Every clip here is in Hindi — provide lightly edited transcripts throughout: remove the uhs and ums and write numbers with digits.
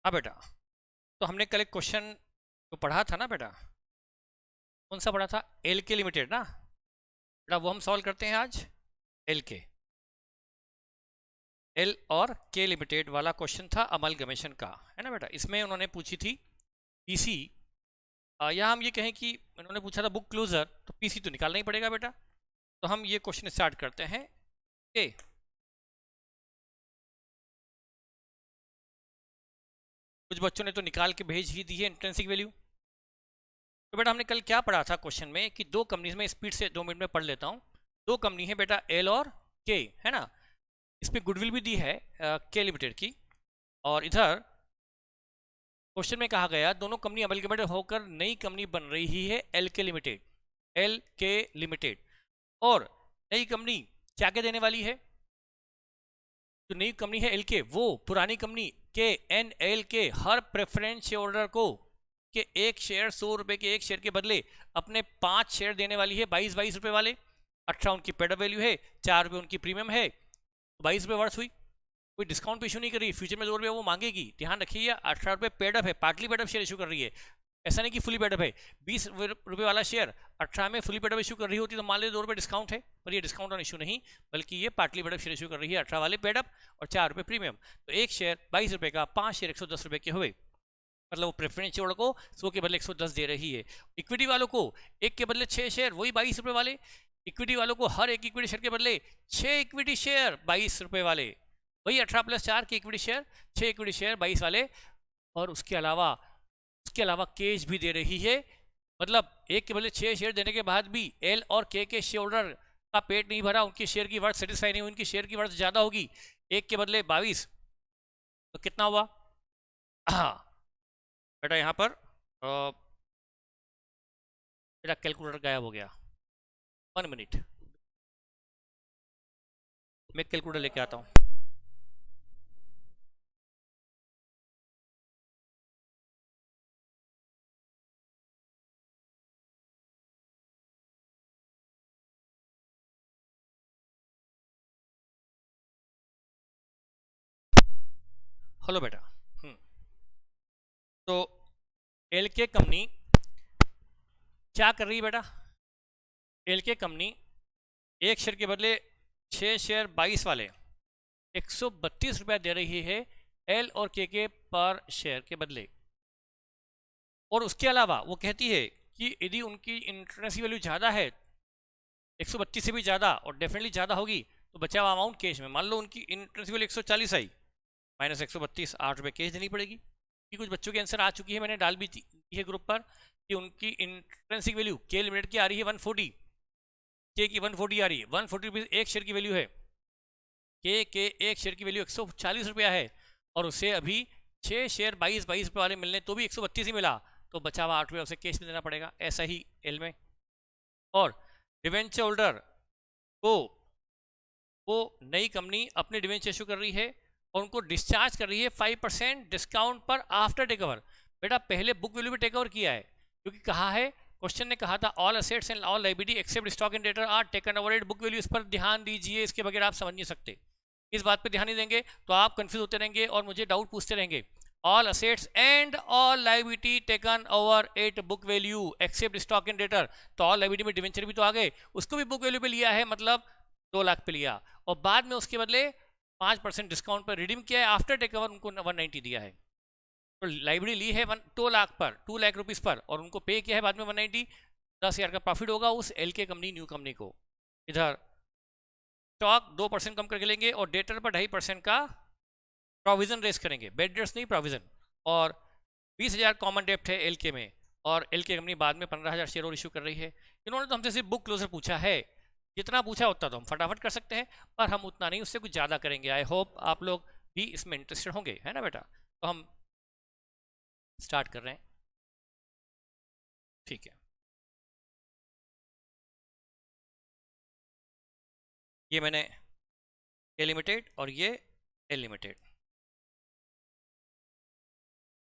हाँ बेटा, तो हमने कल एक क्वेश्चन जो पढ़ा था ना बेटा, कौन सा पढ़ा था? एल के लिमिटेड ना बेटा, वो हम सॉल्व करते हैं आज। एल के, एल और के लिमिटेड वाला क्वेश्चन था अमलगमेशन का, है ना बेटा। इसमें उन्होंने पूछी थी पीसी, या हम ये कहें कि उन्होंने पूछा था बुक क्लोजर, तो पीसी तो निकालना ही पड़ेगा बेटा। तो हम ये क्वेश्चन स्टार्ट करते हैं। ए, कुछ बच्चों ने तो निकाल के भेज ही दी है इंट्रेंसिक वैल्यू। तो बेटा हमने कल क्या पढ़ा था क्वेश्चन में कि दो कंपनीज में, स्पीड से 2 मिनट में पढ़ लेता हूँ। दो कंपनी है बेटा, एल और के, है ना। इसमें गुडविल भी दी है के लिमिटेड की, और इधर क्वेश्चन में कहा गया दोनों कंपनी अमलगमेटेड होकर नई कंपनी बन रही है एल के लिमिटेड, एल के लिमिटेड। और नई कंपनी क्या क्या देने वाली है? जो नई कंपनी है एल के, वो पुरानी कंपनी के एन एल के हर प्रेफरेंस शेयर होल्डर को के एक शेयर 100 रुपए के एक शेयर के बदले अपने 5 शेयर देने वाली है 22 रुपए वाले। 18 उनकी पेड वैल्यू है, 4 रुपए उनकी प्रीमियम है, 22 रुपए वर्थ हुई। कोई डिस्काउंट पे इशू नहीं कर रही, फ्यूचर में 2 रुपए वो मांगेगी। ध्यान रखिए 18 रुपए पेडअप है, पार्टली पेडअप शेयर इशू कर रही है, ऐसा नहीं कि फुली पेडअप है। 20 रुपए वाला शेयर 18 में फुली पेडअप इशू कर रही होती तो मान लीजिए 2 रुपए डिस्काउंट है, पर ये डिस्काउंट ऑन इशू नहीं, बल्कि ये पार्टली पेडअप शेयर इशू कर रही है 18 वाले पेडअप और 4 रुपए प्रीमियम। तो एक शेयर 22 रुपए का, 5 शेयर 110 रुपए के हुए, मतलब वो प्रेफरेंस शेयर को 100 के बदले 110 दे रही है। इक्विटी वालों को एक के बदले 6 शेयर, वही 22 रुपए वाले। इक्विटी वालों को हर एक इक्विटी शेयर के बदले 6 इक्विटी शेयर 22 रुपए वाले, वही 18 + 4 के इक्विटी शेयर, 6 इक्विटी शेयर 22 वाले। और उसके अलावा केज भी दे रही है, मतलब एक के बदले 6 शेयर देने के बाद भी एल और के शेयर होल्डर का पेट नहीं भरा, उनकी शेयर की वर्थ सेटिस्फाई नहीं हुई, उनकी शेयर की वर्थ ज्यादा होगी। एक के बदले 22, तो कितना हुआ? हाँ बेटा, यहाँ पर मेरा कैलकुलेटर गायब हो गया। 1 मिनट, मैं कैलकुलेटर लेके आता हूँ। हेलो बेटा। तो एल के कंपनी क्या कर रही है बेटा? एल के कंपनी एक शेयर के बदले 6 शेयर 22 वाले 132 रुपया दे रही है एल और के पर शेयर के बदले। और उसके अलावा वो कहती है कि यदि उनकी इंटरेंसिक वैल्यू ज़्यादा है, 132 से भी ज़्यादा और डेफिनेटली ज़्यादा होगी, तो बचा हुआ अमाउंट कैश में, मान लो उनकी इंटरेंसिक वैल्यू 140 आई, माइनस 132, 8 रुपये कैश देनी पड़ेगी। कि कुछ बच्चों की आंसर आ चुकी है, मैंने डाल भी दी है ग्रुप पर, कि उनकी इंट्रेंसिक वैल्यू के लिमिटेड की आ रही है 140, के की 140 आ रही है, 140 रुपीज़ एक शेयर की वैल्यू है। के एक शेयर की वैल्यू 140 रुपया है, और उसे अभी 6 शेयर 22 रुपये वाले मिलने तो भी 132 ही मिला, तो बचा हुआ 8 रुपये उसे कैश में देना पड़ेगा। ऐसा ही एल में। और डिवेंचर होल्डर को वो नई कंपनी अपने डिवेंचर इशू कर रही है और उनको डिस्चार्ज कर रही है 5% डिस्काउंट पर आफ्टर टेक ओवर। बेटा पहले बुक वैल्यू भी टेक ओवर किया है, क्योंकि कहा है, क्वेश्चन ने कहा था all assets and all liability except stock and debtor are taken over at book value. इस पर ध्यान दीजिए, इसके बगैर आप समझ नहीं सकते। इस बात पर ध्यान नहीं देंगे तो आप कंफ्यूज होते रहेंगे और मुझे डाउट पूछते रहेंगे। All assets and all liability taken over at book value except stock and debtor, तो ऑल लायबिलिटी में डिवेंचर भी तो आ गए, उसको भी बुक वैल्यू पे लिया है, मतलब 2 लाख पे लिया, और बाद में उसके बदले 5% डिस्काउंट पर रिडीम किया है, आफ्टर टेक ओवर उनको 190 दिया है। तो लाइब्रेरी ली है 2 लाख पर, 2 लाख रुपीज़ पर, और उनको पे किया है बाद में 190, 10,000 का प्रॉफिट होगा उस एल के कंपनी, न्यू कंपनी को। इधर स्टॉक 2% कम करके लेंगे और डेटर पर 2.5% का प्रोविजन रेस करेंगे, बेड डेट्स नहीं प्रोविजन। और 20,000 कॉमन डेप्ट है एल के में, और एल के कंपनी बाद में 15,000 शेयर और इशू कर रही है। इन्होंने तो हमसे सिर्फ बुक क्लोजर पूछा है, जितना पूछा उतना तो हम फटाफट कर सकते हैं, पर हम उतना नहीं, उससे कुछ ज़्यादा करेंगे। आई होप आप लोग भी इसमें इंटरेस्टेड होंगे, है ना बेटा। तो हम स्टार्ट कर रहे हैं, ठीक है। ये मैंने ए लिमिटेड और ये एल लिमिटेड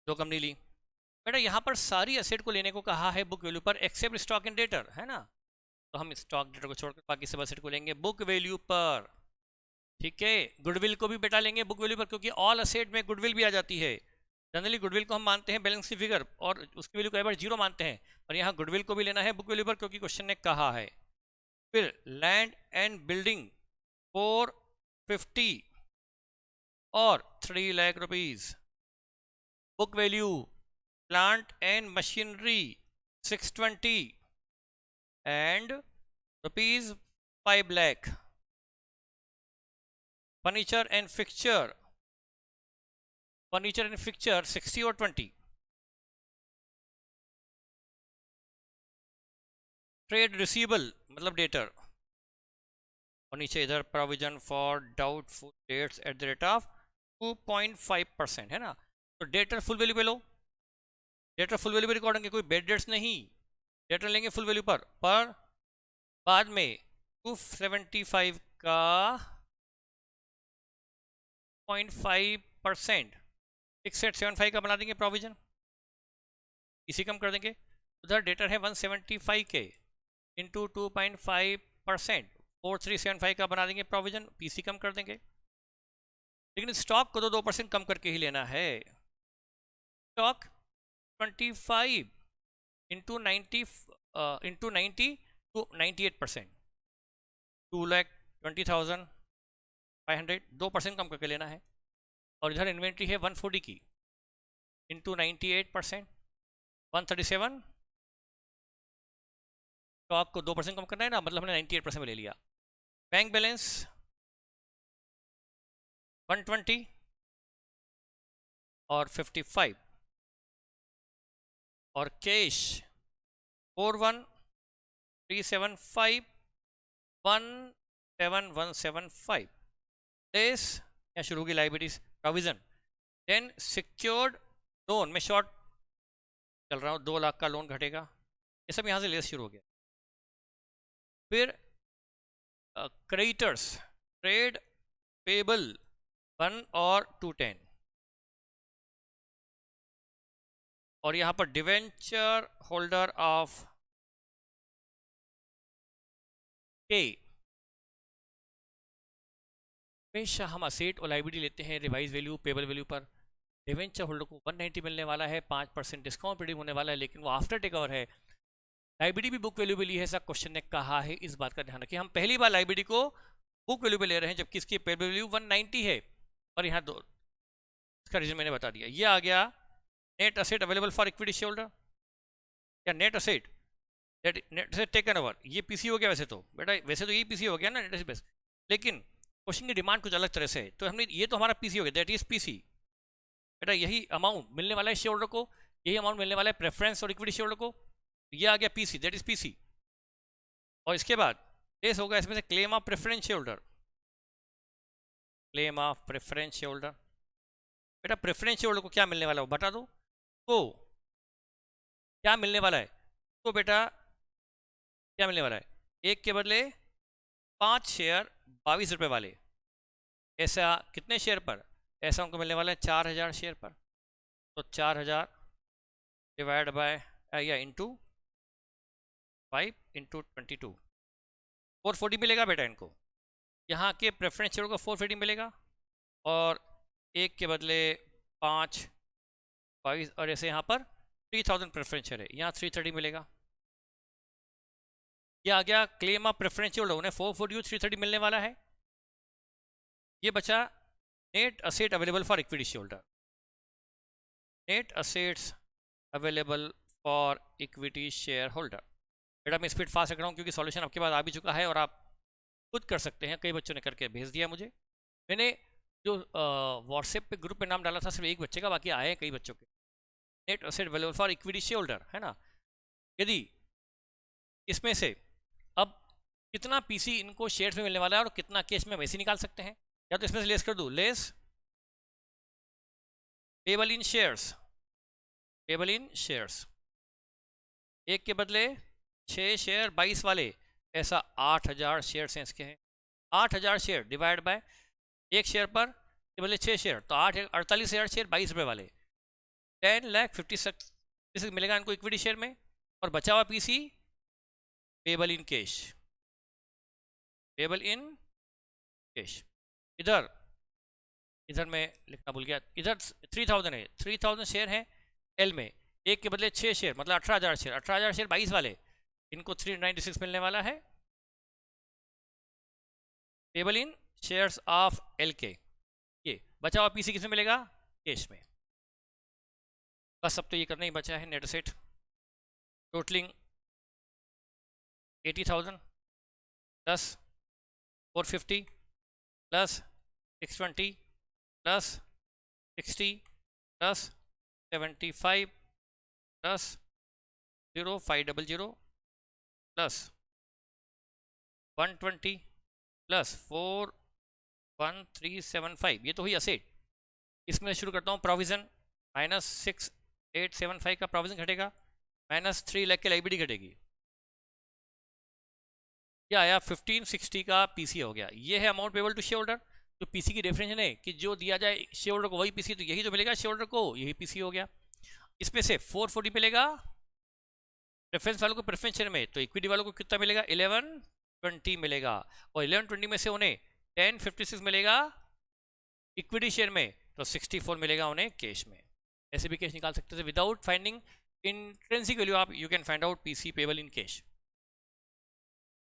दो कंपनी ली। बेटा यहाँ पर सारी एसेट को लेने को कहा है बुक वैल्यू पर एक्सेप्ट स्टॉक एंड डेटर, है ना। तो हम स्टॉक डेटर को छोड़कर बाकी सब एसेट को लेंगे बुक वैल्यू पर, ठीक है। गुडविल को भी बेटा लेंगे बुक वैल्यू पर, क्योंकि ऑल एसेट में गुडविल भी आ जाती है। जनरली गुडविल को हम मानते हैं बैलेंस शीट फिगर और उसकी वैल्यू कई बार 0 मानते हैं, पर यहाँ गुडविल को भी लेना है बुक वैल्यू पर क्योंकि क्वेश्चन ने कहा है। फिर लैंड एंड बिल्डिंग 450 और 3 lakh rupees. Book value plant and machinery 620 and rupees 5 lakh. Furniture and fixture 60 और 20। ट्रेड रिसीवेबल मतलब डेटर, और नीचे इधर provision for doubtful debts at the rate of 2.5% है ना। तो डेटर फुल वैल्यू पे लो, डेटर फुल वैल्यू पे रिकॉर्ड होंगे, कोई बेड डेट्स नहीं, डेटर लेंगे फुल वैल्यू पर बाद में 275 का 0.5% 675 का बना देंगे प्रोविजन, इसी कम कर देंगे। उधर डेटर है 175 के इंटू 2.5% 4375 का बना देंगे प्रोविजन, पीसी कम कर देंगे। लेकिन स्टॉक को तो 2% कम करके ही लेना है। स्टॉक 25 इंटू 90 to 98%, 2,20,500 2% कम करके लेना है। और इधर इन्वेंट्री है 140 की इंटू 98% 137। स्टॉक को 2% कम करना है ना, मतलब हमने 98% में ले लिया। बैंक बैलेंस 120 और 55 और कैश 41,375 17175। लेस यहाँ शुरू होगी लाइबिलिटीज प्रोविजन 10 सिक्योर्ड लोन में शॉर्ट चल रहा हूँ 2 लाख का लोन घटेगा, ये सब यहाँ से लेस शुरू हो गया। फिर क्रेडिटर्स ट्रेड पेबल 1 और 210 और यहाँ पर डिवेंचर होल्डर ऑफ के। हमेशा हम असेट और लाइबिलिटी लेते हैं रिवाइज वैल्यू पेबल वैल्यू पर। डिवेंचर होल्डर को 190 मिलने वाला है, 5% डिस्काउंट प्रीडिंग होने वाला है, लेकिन वो आफ्टर टेक ओवर है। लाइबिलिटी भी बुक वैल्यू पे ली है, ऐसा क्वेश्चन ने कहा है, इस बात का ध्यान रखिए। हम पहली बार लाइबिलिटी को बुक वैल्यू पे ले रहे हैं जबकि इसकी पेबल वैल्यू 190 है, और यहाँ दो इसका रीजन मैंने बता दिया। ये आ गया net asset available for equity share holder या नेट असेट टेकन ओवर। ये पीसी हो गया वैसे तो बेटा, वैसे तो ये पीसी हो गया ना नेट असेट, लेकिन क्वेश्चन की डिमांड कुछ अलग तरह से है, तो हमने ये तो हमारा पीसी हो गया, दैट इज पीसी। बेटा यही अमाउंट मिलने वाला है शेयर होल्डर को, यही अमाउंट मिलने वाला है प्रेफरेंस और इक्विटी शेयर होल्डर को, ये आ गया पीसी, दैट इज पीसी। और इसके बाद केस होगा इसमें से claim of preference share holder, claim of preference share holder. बेटा प्रेफरेंस शेयर होल्डर को क्या मिलने वाला है वो बता दो, तो क्या मिलने वाला है, तो बेटा क्या मिलने वाला है, एक के बदले 5 शेयर 22 रुपए वाले, ऐसा कितने शेयर पर, ऐसा उनको मिलने वाला है 4000 शेयर पर। तो 4000 डिवाइड बाय या इंटू 5 इंटू 22 440 मिलेगा बेटा इनको। यहाँ के प्रेफरेंस शेयर को 440 मिलेगा और एक के बदले 5 22, और ऐसे यहाँ पर 3000 प्रेफरेंस शेयर है, यहाँ 330 मिलेगा। ये आ गया claim of preference share holder, उन्हें 440 330 मिलने वाला है। ये बचा net asset available for equity share holder, net assets available for equity share holder. बेटा मैं स्पीड फास्ट रख रहा हूँ क्योंकि सॉल्यूशन आपके पास आ भी चुका है और आप खुद कर सकते हैं, कई बच्चों ने करके भेज दिया मुझे। मैंने जो व्हाट्सएप पे ग्रुप पे नाम डाला था सिर्फ एक बच्चे का, बाकी आए हैं कई बच्चों के। Net asset available for equity share holder है ना। यदि इसमें से अब कितना पीसी इनको शेयर्स में मिलने वाला है और कितना कैश में वैसे निकाल सकते हैं, या तो इसमें से लेस कर दूं, less payable in shares, payable in shares, एक के बदले 6 शेयर 22 वाले, ऐसा 8000 शेयर्स हैं इसके हैं। 8000 शेयर डिवाइड बाय एक शेयर पर के बदले 6 शेयर, तो 48,000 शेयर 22 रुपए वाले, 10,56,000 मिलेगा इनको इक्विटी शेयर में। और बचा हुआ PC payable in cash, payable in cash. इधर इधर मैं लिखना भूल गया, इधर 3000 है, 3000 शेयर है एल में, एक के बदले 6 शेयर मतलब 18,000 शेयर, 18,000 शेयर 22 वाले, इनको 396 मिलने वाला है। Table in shares of L के, ये बचा हुआ पीसी किसमें मिलेगा, कैश में। बस अब तो ये करना ही बचा है, net asset totalling 80,000 plus 450 plus 620 plus 60 plus 75 plus 0500 plus 120 plus 41375, ये तो हुई असेट। इसमें शुरू करता हूँ प्रोविजन, -6875 का प्रोविजन घटेगा, -3 लाख की लाइबिलिटी घटेगी, क्या आया 1560 का पीसी हो गया। ये है amount payable to share holder. तो पीसी की डेफिनेशन है कि जो दिया जाए शेयर होल्डर को वही पीसी, तो यही तो मिलेगा शेयर होल्डर को, यही पीसी हो गया। इसमें से 440 मिलेगा प्रेफरेंस वालों को प्रेफरेंस शेयर में, तो इक्विटी वालों को कितना मिलेगा 1120 मिलेगा, और 1120 में से उन्हें 1056 मिलेगा इक्विटी शेयर में, तो 64 मिलेगा उन्हें कैश में। ऐसे भी कैश निकाल सकते थे विदाउट फाइंडिंग इंट्रिंसिक वैल्यू, आप you can find out PC payable in cash.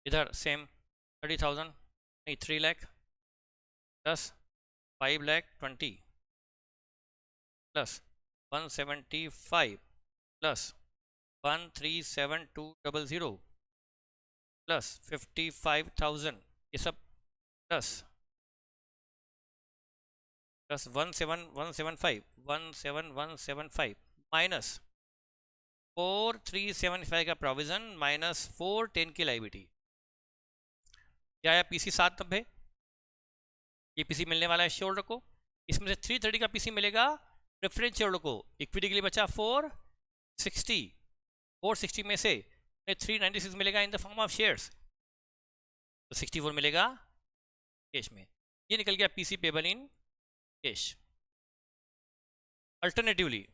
इधर सेम 30,000 नहीं 3 lakh plus 5 lakh 20 plus 175 plus 137,200 plus 55,000, ये सब प्लस 17175 माइनस 4375 का प्रोविजन माइनस 410 की लाइबिलिटी, क्या आया पीसी 790, ये पीसी मिलने वाला है शेयर होल्डर को। इसमें से 330 का पीसी मिलेगा प्रेफरेंस शेयर होल्डर को, इक्विटी के लिए बचा 460 में से 396 मिलेगा in the form of shares, तो 64 मिलेगा कैश में। ये निकल गया PC payable in cash. Alternatively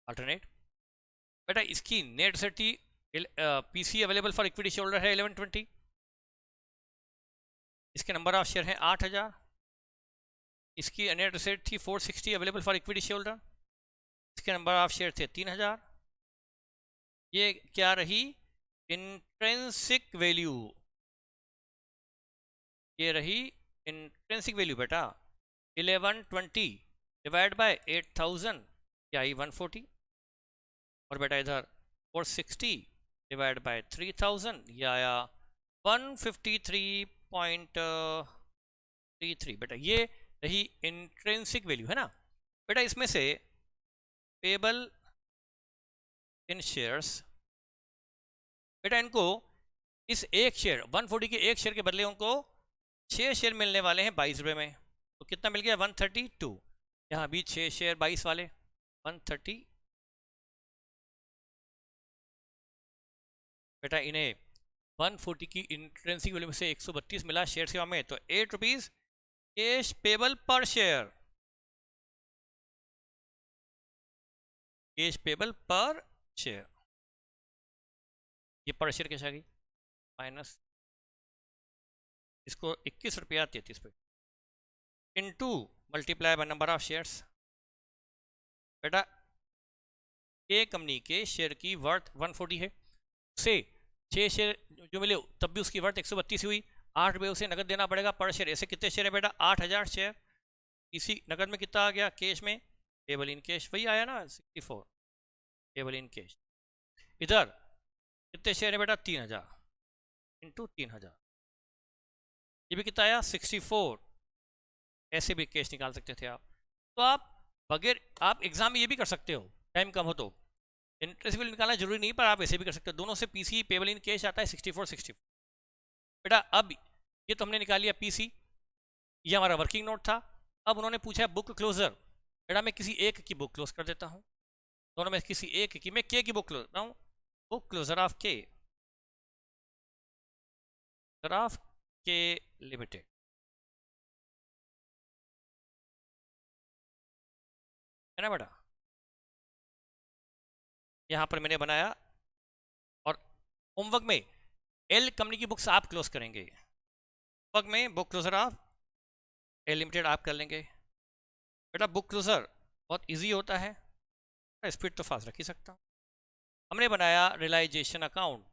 बेटा इसकी नेट एसेट थी, PC available for equity share holder है 1120, इसके नंबर ऑफ शेयर है 8000, इसकी नेट एसेट थी 460 available for equity share holder, इसके नंबर ऑफ शेयर थे 3000, ये क्या रही इंट्रिंसिक वैल्यू, ये रही इंट्रिंसिक वैल्यू बेटा 1120 डिवाइड बाय 8000, क्या आई 140, और बेटा इधर 460 डिवाइड बाय 3000, ये आया 153.33, बेटा ये रही इंट्रिंसिक वैल्यू है ना। बेटा इसमें से पेबल इन शेयर्स, बेटा इनको इस एक शेयर 140 के एक शेयर के बदले उनको 6 शेयर मिलने वाले हैं 22 रुपये में, तो कितना मिल गया 132, यहाँ भी 6 शेयर 22 वाले 130, बेटा इन्हें 140 की इंट्रिंसिक वैल्यू में से 132 मिला शेयर सेवा में, तो 8 रुपीज कैश पेबल पर शेयर, कैश पेबल पर शेयर, ये पर शेयर कैसे आ गई माइनस, इसको 21 रुपया 33 पैसे into multiply by number of shares. बेटा ए कंपनी के शेयर की वर्थ 140 है, से 6 शेयर जो मिले तब भी उसकी वर्थ 132 हुई, 8 रुपये उसे नगद देना पड़ेगा पर शेयर। ऐसे कितने शेयर है बेटा 8000 शेयर, इसी नगद में कितना आ गया कैश में, टेबल इन कैश वही आया ना 64 टेबल इन कैश। इधर कितने शेयर है बेटा 3000 इंटू 3000, ये भी कितना आया 64, ऐसे भी कैश निकाल सकते थे आप। तो आप बगैर, आप एग्जाम में ये भी कर सकते हो, टाइम कम हो तो इंटरेस्ट बिल निकालना जरूरी नहीं, पर आप ऐसे भी कर सकते हो, दोनों से पीसी पेबल इन कैश आता है 64। बेटा अब ये तो हमने निकाल लिया पीसी, ये हमारा वर्किंग नोट था। अब उन्होंने पूछा बुक क्लोजर, बेटा मैं किसी एक की बुक क्लोज कर देता हूँ, दोनों में किसी एक की, मैं के की बुक क्लोज करता हूँ, बुक क्लोजर ऑफ के लिमिटेड, है ना बेटा। यहां पर मैंने बनाया, और होमवर्क में एल कंपनी की बुक्स आप क्लोज करेंगे, होमवर्क में book closure of L limited आप कर लेंगे। बेटा बुक क्लोजर बहुत इजी होता है, स्पीड तो फास्ट रख ही सकता हूँ। हमने बनाया रियलाइजेशन अकाउंट,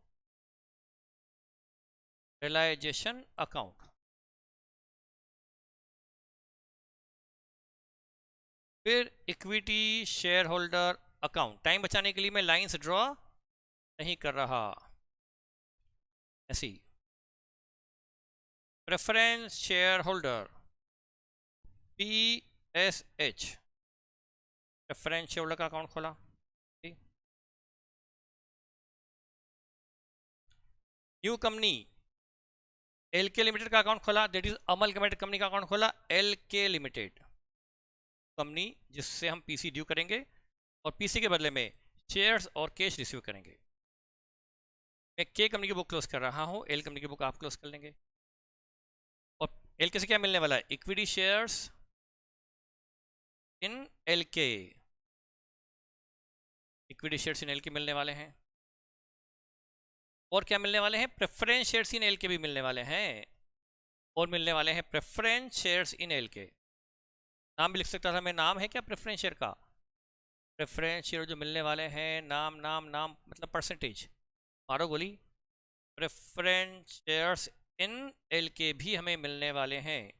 रियलाइजेशन अकाउंट, फिर equity share holder account. Time बचाने के लिए मैं लाइंस ड्रॉ नहीं कर रहा, ऐसी preference share holder PSH, preference share holder का अकाउंट खोला। न्यू कंपनी LK लिमिटेड का अकाउंट खोला, दैट इज अमलगमेंट कंपनी का अकाउंट खोला, LK लिमिटेड कंपनी जिससे हम PC ड्यू करेंगे और PC के बदले में शेयर्स और कैश रिसीव करेंगे। मैं K कंपनी की बुक क्लोज कर रहा हूं, L कंपनी की बुक आप क्लोज कर लेंगे। और LK से क्या मिलने वाला है? इक्विटी शेयर्स इन LK, इक्विटी शेयर्स इन LK मिलने वाले हैं। और क्या मिलने वाले हैं? प्रेफरेंस शेयर्स इन LK भी मिलने वाले हैं, और मिलने वाले हैं प्रेफरेंस शेयर्स इन LK। नाम भी लिख सकता था मैं, नाम है क्या प्रेफरेंस शेयर का? प्रेफरेंस शेयर जो मिलने वाले हैं, नाम नाम नाम मतलब परसेंटेज, मारो गोली। प्रेफरेंस शेयर्स इन LK भी हमें मिलने वाले हैं,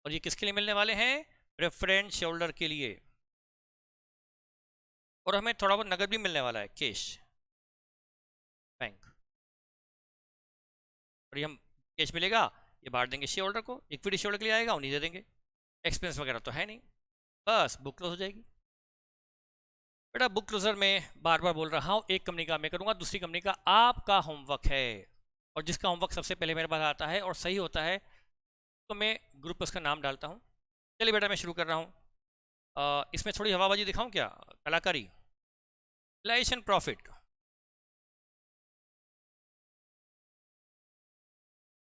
और ये किसके लिए मिलने वाले हैं? प्रेफरेंस शेयर होल्डर के लिए। और हमें थोड़ा बहुत नगद भी मिलने वाला है, कैश बैंक, और ये हम कैश मिलेगा ये बांट देंगे शेयर होल्डर को, इक्विटी शेयर होल्डर के लिए आएगा उन्हीं दे देंगे, एक्सपेंस वगैरह तो है नहीं, बस बुक क्लोज हो जाएगी। बेटा बुक क्लोजर में बार बार बोल रहा हूँ, एक कंपनी का मैं करूँगा, दूसरी कंपनी का आपका होमवर्क है, और जिसका होमवर्क सबसे पहले मेरे पास आता है और सही होता है तो मैं ग्रुप पर उसका नाम डालता हूँ। चलिए बेटा मैं शुरू कर रहा हूँ। इसमें थोड़ी हवाबाजी दिखाऊँ क्या, कलाकारी? रियलाइजेशन प्रॉफिट का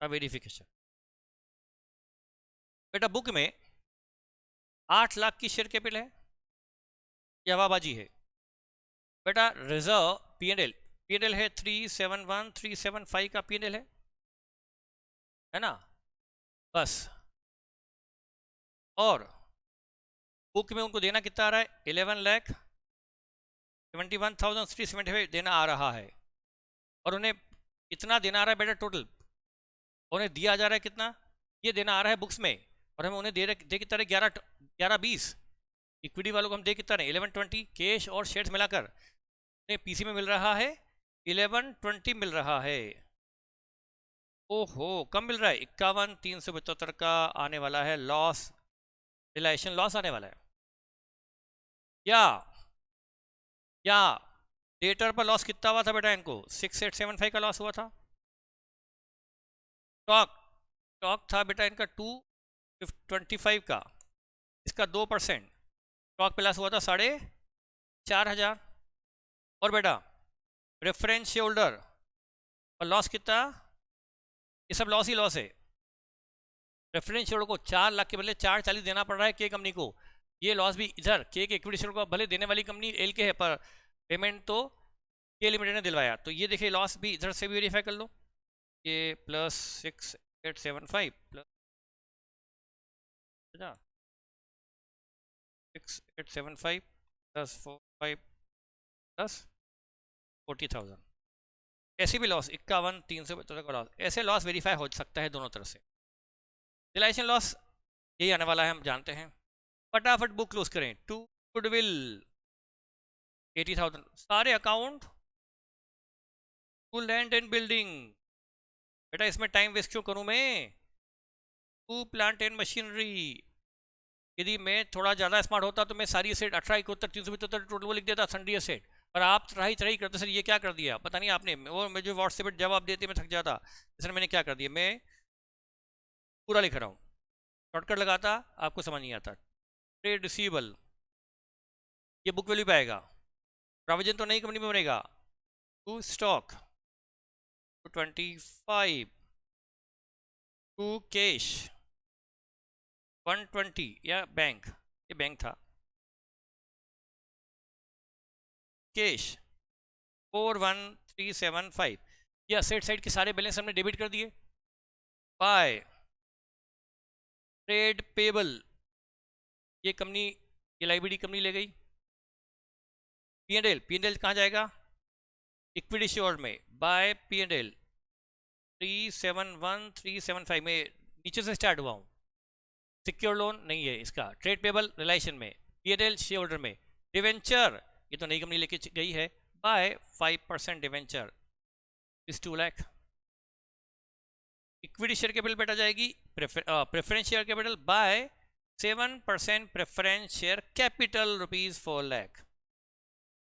वेरिफिकेशन। बेटा बुक में 8 लाख की शेयर कैपिटल है, ये हवाबाजी है। बेटा रिजर्व पीएनएल है 371 375 का पीएनएल है ना, बस। और बुक में उनको देना कितना आ रहा है? 11,71,375 देना आ रहा है, और उन्हें कितना देना आ रहा है बेटा टोटल? उन्हें दिया जा रहा है कितना? ये देना आ रहा है बुक्स में, और हम उन्हें दे कितना रहे? 11-20। इक्विटी वालों को हम दे कितना रहे? 1120, कैश और शेयर्स मिलाकर PC में मिल रहा है 1120 मिल रहा है। ओहो कम मिल रहा है, 51,375 का आने वाला है लॉस, रियलाइजेशन लॉस आने वाला है। या डेटर पर लॉस कितना हुआ था बेटा इनको? 6875 का लॉस हुआ था। स्टॉक था बेटा इनका 225 का, इसका 2% स्टॉक पे लॉस हुआ था 4,500। और बेटा रेफरेंस शेयर होल्डर और लॉस कितना? ये सब लॉस ही लॉस है। रेफरेंस शेयर होल्डर को 4 लाख के बदले 440 देना पड़ रहा है के कंपनी को, ये लॉस भी इधर के इक्विटी शेयर को भले देने वाली कंपनी LK है, पर पेमेंट तो के लिमिटेड ने दिलवाया, तो ये देखिए लॉस भी इधर से भी वेरीफाई कर लो। ये +6875 प्लस 6875 प्लस 45 प्लस 40,000, ऐसे भी लॉस 51,375 का लॉस, ऐसे लॉस वेरीफाई हो सकता है दोनों तरफ से। रियलाइजेशन लॉस यही आने वाला है, हम जानते हैं। फटाफट बुक क्लोज करें। टू गुडविल 80,000, सारे account, to land and building. बेटा इसमें टाइम वेस्ट क्यों करूं मैं? टू प्लांट एंड मशीनरी, यदि मैं थोड़ा ज़्यादा स्मार्ट होता तो मैं सारी एसेट 18,71,375 टोटल वो लिख देता सन्डी एसेट, पर आप ट्राई करते सर ये क्या कर दिया पता नहीं आपने, वो मैं जो व्हाट्सएप पर जवाब देते मैं थक जाता, सर मैंने क्या कर दिया, मैं पूरा लिख रहा हूँ, शॉर्टकट लगाता आपको समझ नहीं आता। ट्रेड रिसीवेबल ये बुक वैल्यू पे आएगा, प्रोविजन तो नई कंपनी में बनेगा। टू स्टॉक 225, टू कैश 120, या बैंक, ये बैंक था, कैश 41375, ये असेट साइड के सारे बैलेंस हमने डेबिट कर दिए बाय ट्रेड पेबल, ये कंपनी, ये लाइबिलिटी कंपनी ले गई। P&L, P&L कहाँ जाएगा? इक्विटी शेयर में बाय P&L 371,375 में नीचे से स्टार्ट हुआ हूँ। सिक्योर लोन नहीं है इसका। ट्रेड पेबल रिलेशन में, P&L शेयर होल्डर में। डिवेंचर, ये तो नई कंपनी लेके गई है, बाय 5% डिवेंचर इस 2 लाख। इक्विटी शेयर कैपिटल बैठा जाएगी preference share capital by 7% preference share capital ₹4 lakh,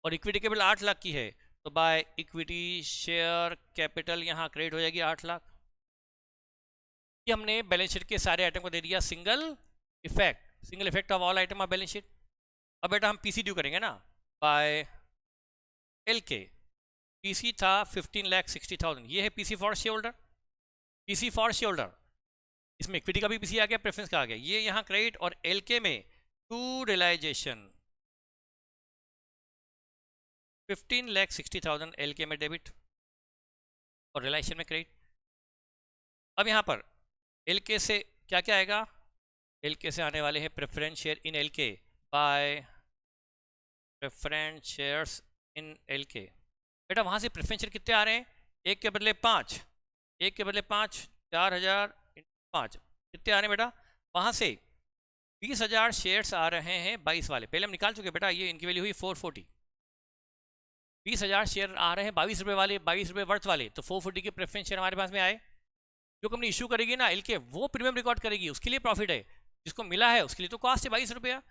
और इक्विटी कैपिटल 8 लाख की है, तो बाय इक्विटी शेयर कैपिटल यहाँ क्रेडिट हो जाएगी 8 लाख। ये हमने बैलेंस शीट के सारे आइटम को दे दिया single effect of all item of balance sheet. अब बेटा हम पीसी ड्यू करेंगे ना, बाय एलके। पीसी था 15,60,000, ये है PC for share holder. PC for share holder, इसमें इक्विटी का भी पीसी आ गया, प्रेफरेंस का आ गया, ये यहाँ क्रेडिट, और एलके में टू रियलाइजेशन 15,60,000 एलके में डेबिट और रियलाइजेशन में क्रेडिट। अब यहाँ पर एलके से क्या क्या आएगा? एलके से आने वाले हैं preference share in LK by preference shares in LK. बेटा वहाँ से प्रेफरेंस शेयर कितने आ रहे हैं? 1 के बदले 5, 1 के बदले 5, 4,000 कितने आ रहे हैं बेटा? वहाँ से 20,000 शेयर्स आ रहे हैं 22 वाले, पहले हम निकाल चुके बेटा, ये इनकी वैल्यू हुई 440। 20,000 शेयर आ रहे हैं 22 रुपये वाले, 22 रुपये वर्थ वाले, तो 440 के प्रेफरेंस शेयर हमारे पास में आए। जो कंपनी इशू करेगी ना एलके, वो प्रीमियम रिकॉर्ड करेगी, उसके लिए प्रॉफिट है। जिसको मिला है उसके लिए तो कॉस्ट है 22 रुपया,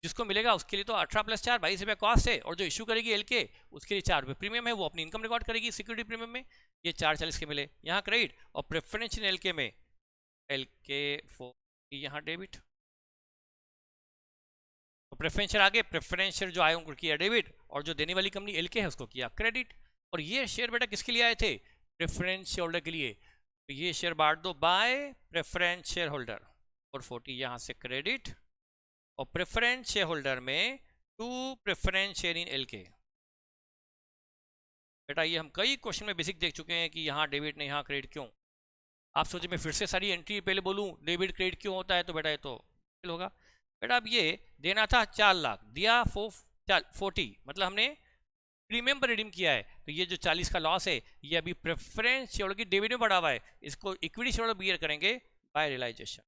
जिसको मिलेगा उसके लिए तो 18 + 4 22 रुपया कॉस्ट है, और जो इशू करेगी एलके उसके लिए 4 रुपये प्रीमियम है, वो अपनी इनकम रिकॉर्ड करेगी सिक्योरिटी प्रीमियम में। ये 440 के मिले, यहाँ क्रेडिट, और प्रेफरेंस इन एलके में एलके 4 यहाँ डेबिट। तो प्रेफरेंस शेयर आगे, प्रेफरेंस शेयर जो आए उनको किया डेबिट, और जो देने वाली कंपनी एलके है उसको किया क्रेडिट। और ये शेयर बेटा किसके लिए आए थे? प्रेफरेंस शेयर होल्डर के लिए, तो ये शेयर बांट दो बाय प्रेफरेंस शेयर होल्डर, और 40 यहाँ से क्रेडिट, और प्रेफरेंस शेयर होल्डर में 2 प्रेफरेंस शेयर इन एलके। बेटा ये हम कई क्वेश्चन में बेसिक देख चुके हैं कि यहाँ डेबिट नहीं यहाँ क्रेडिट क्यों। आप सोचे मैं फिर से सारी एंट्री पहले बोलूँ डेबिट क्रेडिट क्यों होता है, तो बेटा ये तो होगा। बेटा अब ये देना था 4 लाख, दिया 40, मतलब हमने प्रीमियम पर रिडीम किया है, तो ये जो 40 का लॉस है ये अभी प्रेफरेंस शेयर की डेबिट में बढ़ा हुआ है, इसको इक्विटी शेयर बियर करेंगे बाय रियलाइजेशन।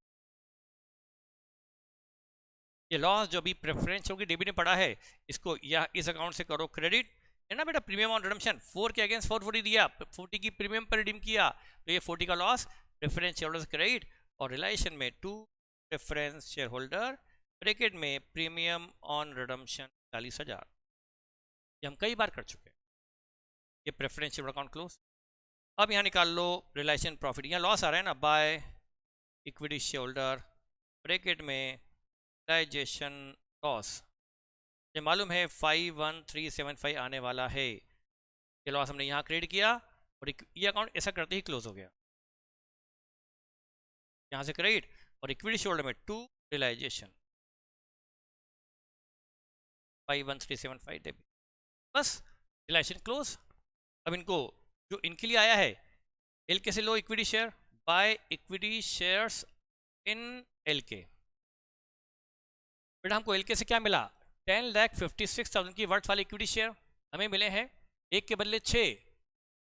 ये लॉस जो अभी प्रेफरेंस शेयर की डेबिट में पड़ा है, इसको या इस अकाउंट से करो क्रेडिट, है ना बेटा। प्रीमियम ऑन रिडम्पशन 4 के अगेंस्ट 440 दिया, 40 की प्रीमियम पर रिडीम किया, तो ये 40 का loss preference share holder credit, और रियलाइजेशन में 2 प्रेफरेंस शेयर होल्डर ब्रैकेट में प्रीमियम ऑन रिडम्पशन 40,000। ये हम कई बार कर चुके हैं। ये प्रेफरेंस शेयर अकाउंट क्लोज। अब यहाँ निकाल लो रियलाइजेशन प्रॉफिट, यहाँ लॉस आ रहा है ना, bye equity share holder bracket में रियलाइजेशन लॉस, ये मालूम है 51375 आने वाला है। ये लॉस हमने यहाँ क्रेडिट किया, और ये अकाउंट ऐसा करते ही क्लोज हो गया। यहाँ से क्रेडिट, और इक्विटी शेयर होल्डर में 2 रियलाइजेशन 51375 डेबिट, बस रियलाइजेशन क्लोज। अब इनको जो इनके लिए आया है एलके से लो equity share by equity shares in LK. बेटा हमको एलके से क्या मिला? 10,56,000 की वर्थ वाले इक्विटी शेयर हमें मिले हैं, 1 के बदले 6,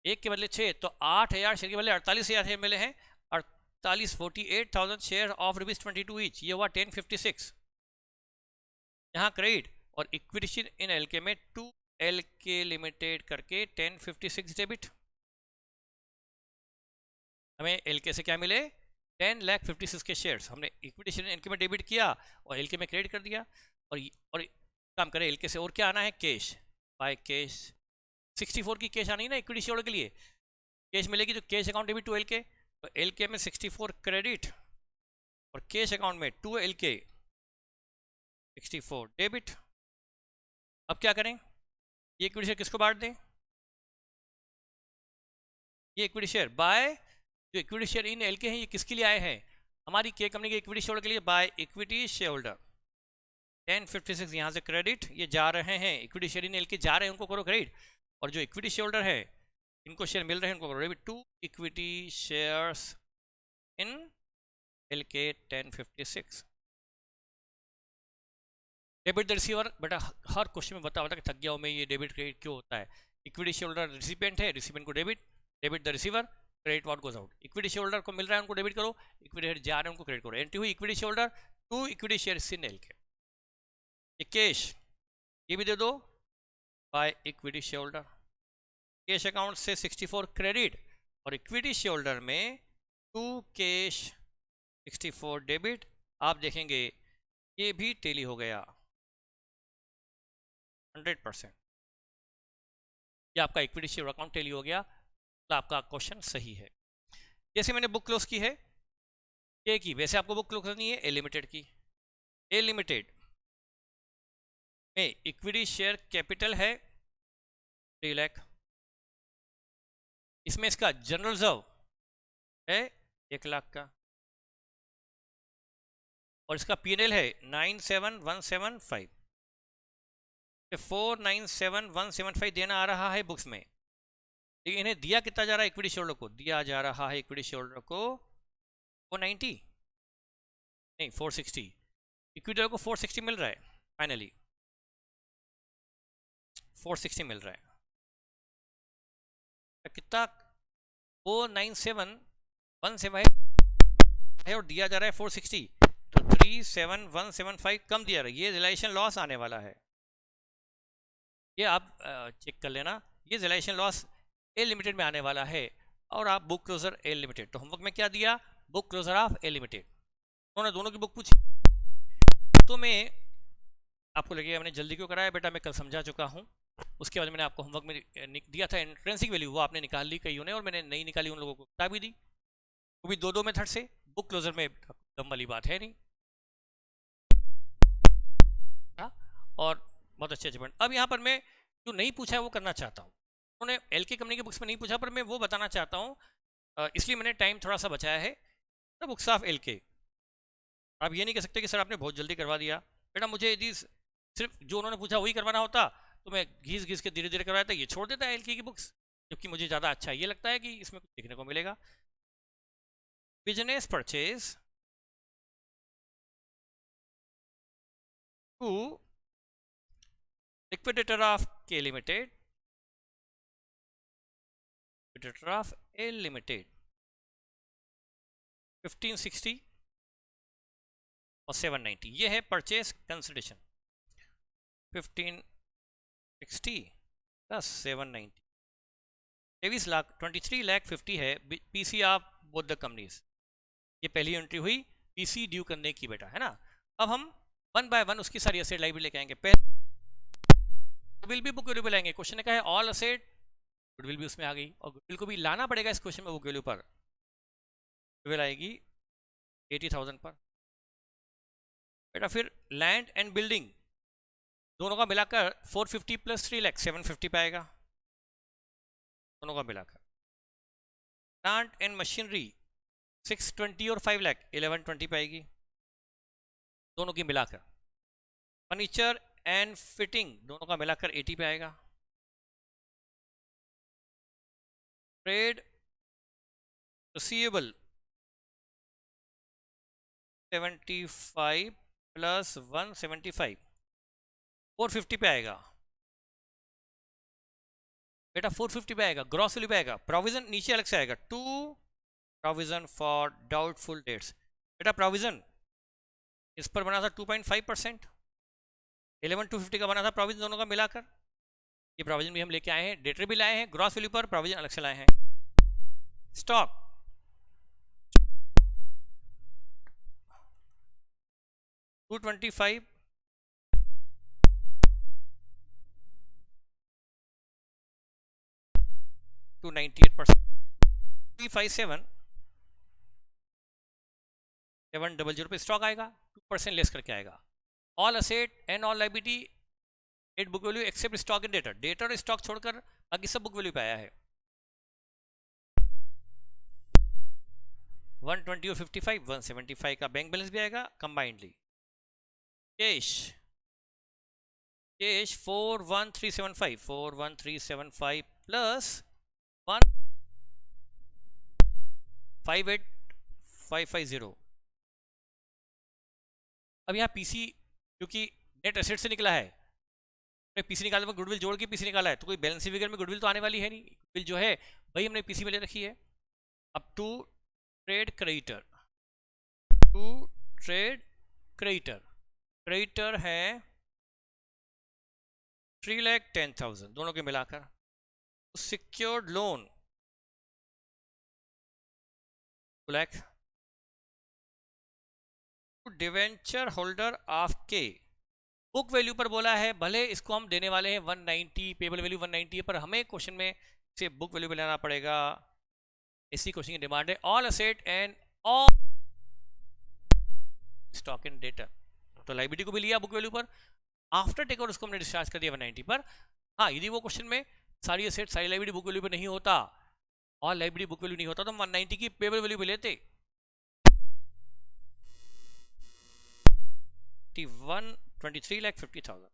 1 के बदले 6, तो 8,000 शेयर के बदले 48,000 शेयर मिले हैं, 48,000 शेयर ऑफ ₹22 ईच, ये हुआ 1056। यहाँ क्रेडिट, और इक्विटी शेयर इन एलके में 2 एलके लिमिटेड करके 1056 डेबिट। हमें एलके से क्या मिले? 10,56,000 के शेयर्स हमने इक्विटी शेयर एलके में डेबिट किया और एलके में क्रेडिट कर दिया। और काम करें एलके से, और क्या आना है? Cash by cash. 64 की कैश आनी है ना इक्विटी शेयर के लिए, कैश मिलेगी, तो कैश अकाउंट डेबिट 2 एलके, तो एलके में 64 क्रेडिट, और कैश अकाउंट में 2 एलके 64 डेबिट। अब क्या करें? ये इक्विटी शेयर किसको बांट दें? ये इक्विटी शेयर बाय, जो इक्विटी शेयर इन एलके हैं ये किसके लिए आए हैं? हमारी के कंपनी के इक्विटी शेयर के लिए, बाय इक्विटी शेयर होल्डर 1056 यहाँ से क्रेडिट, ये जा रहे हैं इक्विटी शेयर इन एलके जा रहे हैं, उनको करो क्रेडिट, और जो इक्विटी शेयर होल्डर है इनको शेयर मिल रहे हैं उनको करो debit. 2 equity shares in LK 1056। Debit the receiver, बेटा हर क्वेश्चन में बता कि थक गया हूँ मैं, ये डेबिट क्रेडिट क्यों होता है। इक्विटी शेयर होल्डर रिसिपिएंट है, रिसिपिएंट को debit, debit the receiver, credit what goes out. Equity share holder को मिल रहा है उनको डेबिट करो, इक्विटी हेड जा रहे हैं उनको क्रेडिट करो। एंट्री हुई equity share holder to equity share in LK। ये कैश ये भी दे दो by equity share holder. Cash account से 64 क्रेडिट और इक्विटी शेयर होल्डर में 2 कैश 64 डेबिट। आप देखेंगे ये भी टेली हो गया 100%। ये आपका इक्विटी शेयर अकाउंट टेली हो गया, तो आपका क्वेश्चन सही है। जैसे मैंने बुक क्लोज की है ए की, वैसे आपको बुक क्लोज करनी है ए लिमिटेड की। ए लिमिटेड में इक्विटी शेयर कैपिटल है 3 लाख, इसमें इसका जनरल रिजर्व है 1 लाख का, और इसका P&L है 97175। 497175 देना आ रहा है बुक्स में, लेकिन इन्हें दिया कितना जा रहा है इक्विटी शेयर होल्डर को, दिया जा रहा है इक्विटी शेयर होल्डर को 490 नहीं 460। इक्विटी होल्डर को 460 मिल रहा है, फाइनली 460 मिल रहा है। कितना 49717 है और दिया जा रहा है 460, तो 37175 कम दिया रहा है। ये रिलाइजेशन लॉस आने वाला है, ये आप चेक कर लेना। ये रिलाइजेशन लॉस ए लिमिटेड में आने वाला है, और आप बुक क्लोजर ए लिमिटेड, तो होमवर्क में क्या दिया, book closure of A limited. उन्होंने दोनों की बुक पूछी, तो मैं आपको लगेगा मैंने जल्दी क्यों कराया, बेटा मैं कल समझा चुका हूँ। उसके बाद मैंने आपको होमवर्क में दिया था इंट्रेंसिक वैल्यू, वो आपने निकाल ली कईयों ने, और मैंने नहीं निकाली उन लोगों को बता भी दी, वो भी 2 मेथड से। बुक क्लोजर में दम वाली बात है नहीं, और बहुत अच्छे पॉइंट। अब यहाँ पर मैं जो नहीं पूछा है वो करना चाहता हूँ। उन्होंने LK कंपनी के बुक्स में नहीं पूछा, पर मैं वो बताना चाहता हूँ, इसलिए मैंने टाइम थोड़ा सा बचाया है। तो बुक्स ऑफ LK आप ये नहीं कह सकते कि सर आपने बहुत जल्दी करवा दिया। बेटा मुझे यदि सिर्फ जो उन्होंने पूछा वही करवाना होता तो मैं घिस घिस के धीरे धीरे करवाया था, ये छोड़ देता है LK की बुक्स, जबकि मुझे ज़्यादा अच्छा ये लगता है कि इसमें कुछ देखने को मिलेगा। Business purchase to liquidator of K Limited, liquidator of L Limited 1560 और 790, ये है purchase consideration 1560 plus 790, 23 lakh 23 lakh 50 है PC of both the companies. ये पहली एंट्री हुई PC ड्यू करने की बेटा, है ना। अब हम 1 बाय 1 उसकी सारी एसेट लाइबिलिटी लेके आएंगे। पहले गुडविल भी बुक वैल्यू पे लाएंगे, क्वेश्चन ने कहा है ऑल असेट, गुडविल भी उसमें आ गई, और गुडविल को भी लाना पड़ेगा इस क्वेश्चन में बुक वैल्यू पर। गुडविल आएगी 80,000 पर बेटा। फिर लैंड एंड बिल्डिंग दोनों का मिलाकर 450 प्लस 3 लाख 750 पाएगा, दोनों का मिलाकर। प्लांट एंड मशीनरी 620 और 5 लाख 1120 पाएगी, दोनों की मिलाकर। फर्नीचर एंड फिटिंग दोनों का मिलाकर 80 पे आएगा। ट्रेड रिसीवेबल 75 प्लस 175 450 पे आएगा बेटा, 450 पे आएगा, ग्रॉस वैल्यू पे आएगा। प्रोविजन नीचे अलग से आएगा, 2 प्रोविजन फॉर डाउटफुल डेट्स। बेटा प्रोविजन इस पर बना था 2.5%, 11,250 का बना था प्रोविजन दोनों का मिलाकर। ये प्रोविजन भी हम लेके आए हैं, डेटर भी लाए हैं, ग्रॉस वैल्यू पर प्रोविजन अलग से लाए हैं। स्टॉक 225 to 98%, 357 700 पे स्टॉक आएगा, 2% लेस करके आएगा। All asset and all liability at book value except stock and debtor, debtor और स्टॉक छोड़कर बाकी सब बुक वैल्यू पे आया है। 120 और 55 175 का बैंक बैलेंस भी आएगा कंबाइंडली। कैश 41375 प्लस 158,550 अब यहाँ पीसी क्योंकि नेट एसेट से निकला है, पीसी निकालने में गुडविल जोड़ के पीसी निकाला है, तो कोई बैलेंस फिगर में गुडविल तो आने वाली है नहीं, गुडविल जो है वही हमने पीसी में ले रखी है। अब to trade creditor, to trade creditor, creditor है 3,10,000 दोनों के मिलाकर। Secured loan 2 lakh, debenture holder of K, book value पर बोला है, भले इसको हम देने वाले हैं 190, पेबल वैल्यू 190 है, पर हमें क्वेश्चन में से बुक वैल्यू पे लेना पड़ेगा, इसी क्वेश्चन की डिमांड है। All asset and all stock and debtor, तो लाइबिलिटी को भी लिया बुक वैल्यू पर, आफ्टर टेक ओवर उसको हमने डिस्चार्ज कर दिया 190 पर। हाँ, यदि वो क्वेश्चन में सारी असेट सारी लाइबिलिटी बुक वैल्यू पर नहीं होता, और लाइबिलिटी बुक वैल्यू नहीं होता, तो हम 190 की पेबल वैल्यू पे लेते। 23,50,000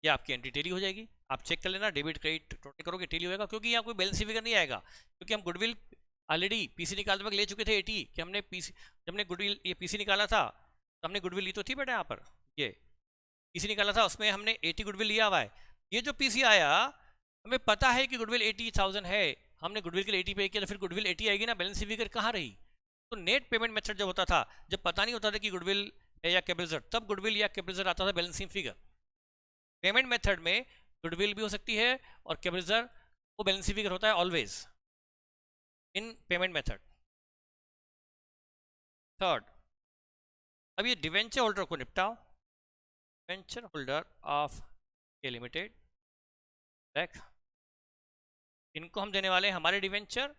ये आपकी एंट्री टेली हो जाएगी। आप चेक कर लेना, डेबिट क्रेडिट टोटल करोगे टेली होगा, क्योंकि यहाँ कोई बैलेंस फिगर नहीं आएगा, क्योंकि हम गुडविल ऑलरेडी पीसी निकालते वक्त ले चुके थे 80, कि हमने पीसी, जब हमने गुडविल ये पीसी निकाला था तो हमने गुडविल ली तो थी बेटा, यहाँ पर ये पीसी निकाला था उसमें हमने 80 गुडविल लिया हुआ है। ये जो पीसी आया, हमें पता है कि गुडविल 80,000 है, हमने गुडविल के लिए 80 पे किया, तो फिर गुडविल 80 आएगी ना, बैलेंस फिगर कहाँ रही? तो नेट पेमेंट मेथड जब होता था, जब पता नहीं होता था कि गुडविल है या कैपिटल, तब गुडविल या कैपिटल आता था बैलेंसिंग फिगर। पेमेंट मेथड में गुडविल भी हो सकती है और कैपिटल वो बैलेंसिंग फिगर होता है always in payment method. Third, अब ये डिवेंचर होल्डर को निपटाओ, डिवेंचर होल्डर ऑफ के लिमिटेड, इनको हम देने वाले हैं हमारे डिवेंचर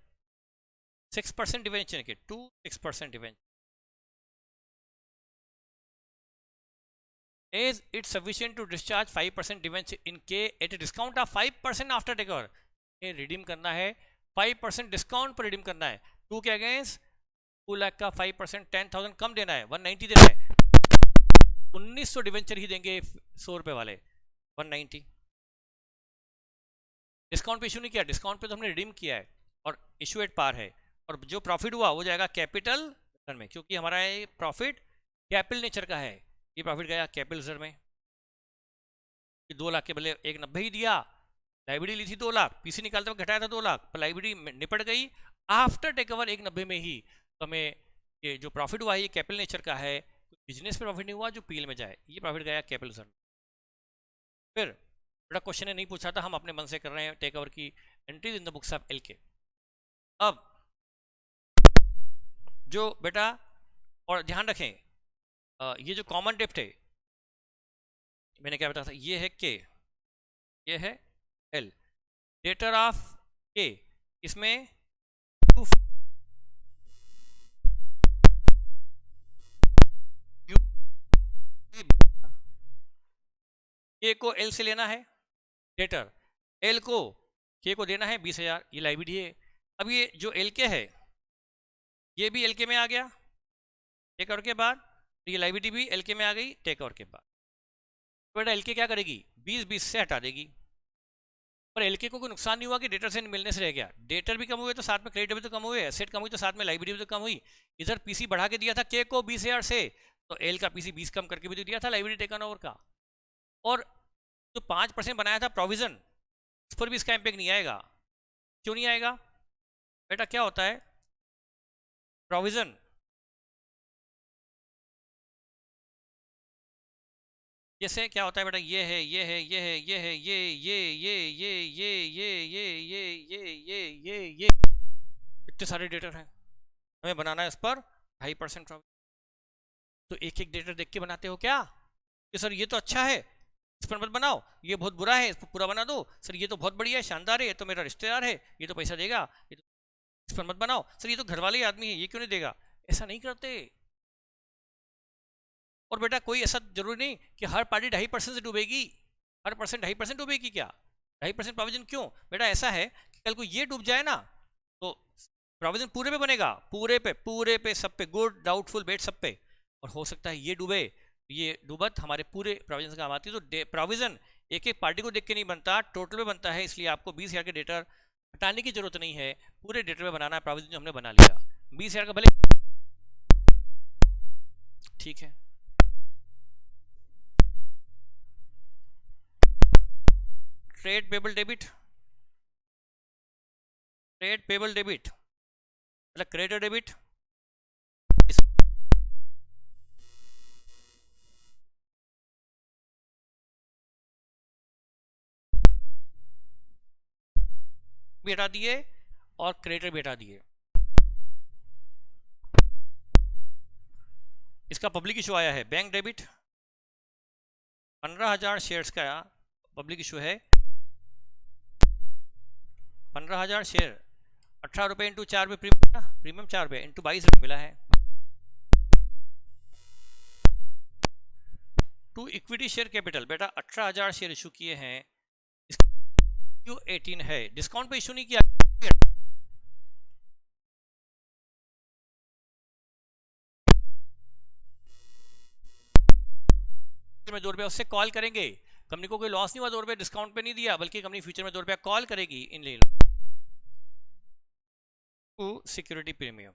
6% डिवेंचर के 6% debenture, is it sufficient to discharge 5% debenture in K at a discount of 5% after takeover? ये रिडीम करना है 5% डिस्काउंट पर रिडीम करना है, 2 के अगेंस्ट 2 लाख का 5%, 10,000 कम देना है, 190 देना है, 1900 डिवेंचर ही देंगे 100 रुपए वाले, 190 डिस्काउंट पे इशू नहीं किया, डिस्काउंट पे तो हमने रिडीम किया है और इशू एट पार है, और जो प्रॉफिट हुआ वो जाएगा कैपिटल में, क्योंकि हमारा ये प्रॉफिट कैपिटल नेचर का है, ये प्रॉफिट गया कैपिटल रिजर्व में। 2 लाख के बदले 190 ही दिया, लाइबिलिटी ली थी 2 लाख, पीसी निकालते वक्त घटाया था 2 लाख, पर लाइबिलिटी निपट गई आफ्टर टेक ओवर 190 में ही, तो हमें ये जो प्रॉफिट हुआ है ये कैपिटल नेचर का है, बिजनेस पे प्रॉफिट नहीं हुआ जो पीएल में जाए, ये प्रॉफिट गया कैपिटल रिजर्व। फिर बड़ा क्वेश्चन है, नहीं पूछा था, हम अपने मन से कर रहे हैं, टेक ओवर की entries in the books of LK. अब जो बेटा, और ध्यान रखें, ये जो कॉमन डेप्ट है, मैंने क्या बताया था, ये है के, ये है एल, डेटर ऑफ के, इसमें के को एल से लेना है, डेटर एल को के को देना है 20,000, ये लाइबिलिटी है। अब ये जो एल के है ये भी एल के में आ गया टेक ओवर के बाद, ये लाइबिलिटी भी एल के में आ गई टेक ओवर के बाद। तो बेटा एल के क्या करेगी, 20 से हटा देगी, पर एल के को कोई नुकसान नहीं हुआ कि डेटर से मिलने से रह गया, डेटर भी कम हुए तो साथ में क्रेडिट भी तो कम हुए, एसेट कम हुई तो साथ में लाइबिलिटी भी तो कम हुई। इधर पीसी बढ़ा के दिया था के को 20,000 से, तो एल का पीसी 20 कम करके भी तो दिया था लाइबिलिटी टेकन ओवर का, और जो 5% बनाया था प्रोविजन, उस पर भी इसका इम्पैक्ट नहीं आएगा। क्यों नहीं आएगा बेटा, क्या होता है प्रोविजन, जैसे क्या होता है बेटा, ये है ये है ये है ये है ये इतने सारे डेटर हैं, हमें बनाना है इस पर 2.5% तो एक एक डेटर देख के बनाते हो क्या कि सर ये तो अच्छा है इस पर मत बनाओ, ये बहुत बुरा है इस पर पूरा बना दो, सर ये तो बहुत बढ़िया है शानदार है, ये तो मेरा रिश्तेदार है ये तो पैसा देगा, ये तो इस पर मत बनाओ, सर ये तो घर वाले आदमी है ये क्यों नहीं देगा, ऐसा नहीं करते। और बेटा कोई ऐसा जरूरी नहीं कि हर पार्टी 2.5% से डूबेगी, हर पर्सन 2.5% डूबेगी क्या, 2.5% प्रोविजन क्यों बेटा, ऐसा है कि कल को ये डूब जाए ना तो प्रोविजन पूरे पे बनेगा, पूरे पे सब पे, गुड डाउटफुल बेड सब पे, और हो सकता है ये डूबे, ये डूबत हमारे पूरे प्रोविजन काम आती है। तो प्रोविजन एक एक पार्टी को देख के नहीं बनता, टोटल में बनता है, इसलिए आपको 20,000 के डेटर हटाने की जरूरत नहीं है, पूरे डेटर में बनाना है प्रोविजन जो हमने बना लिया। 20,000 का भले ठीक है, trade payable debit, trade payable debit मतलब क्रेडिट डेबिट, भी हटा दिए और क्रेडिट भी हटा दिए। इसका पब्लिक इशू आया है बैंक डेबिट, 15,000 शेयर्स का पब्लिक इशू है, 15,000 शेयर, 18 रुपये इंटू 4 रुपये प्रीमियम 4 रुपये इंटू 22 रुपये मिला है। टू इक्विटी शेयर कैपिटल, बेटा 18,000 शेयर इशू किए हैं, क्यू 18 है, डिस्काउंट पे इशू नहीं किया, में 2 रुपया उससे कॉल करेंगे, कंपनी को कोई लॉस नहीं हुआ, 2 रुपये डिस्काउंट पे नहीं दिया, बल्कि कंपनी फ्यूचर में 2 रुपया कॉल करेगी इन ले सिक्योरिटी प्रीमियम।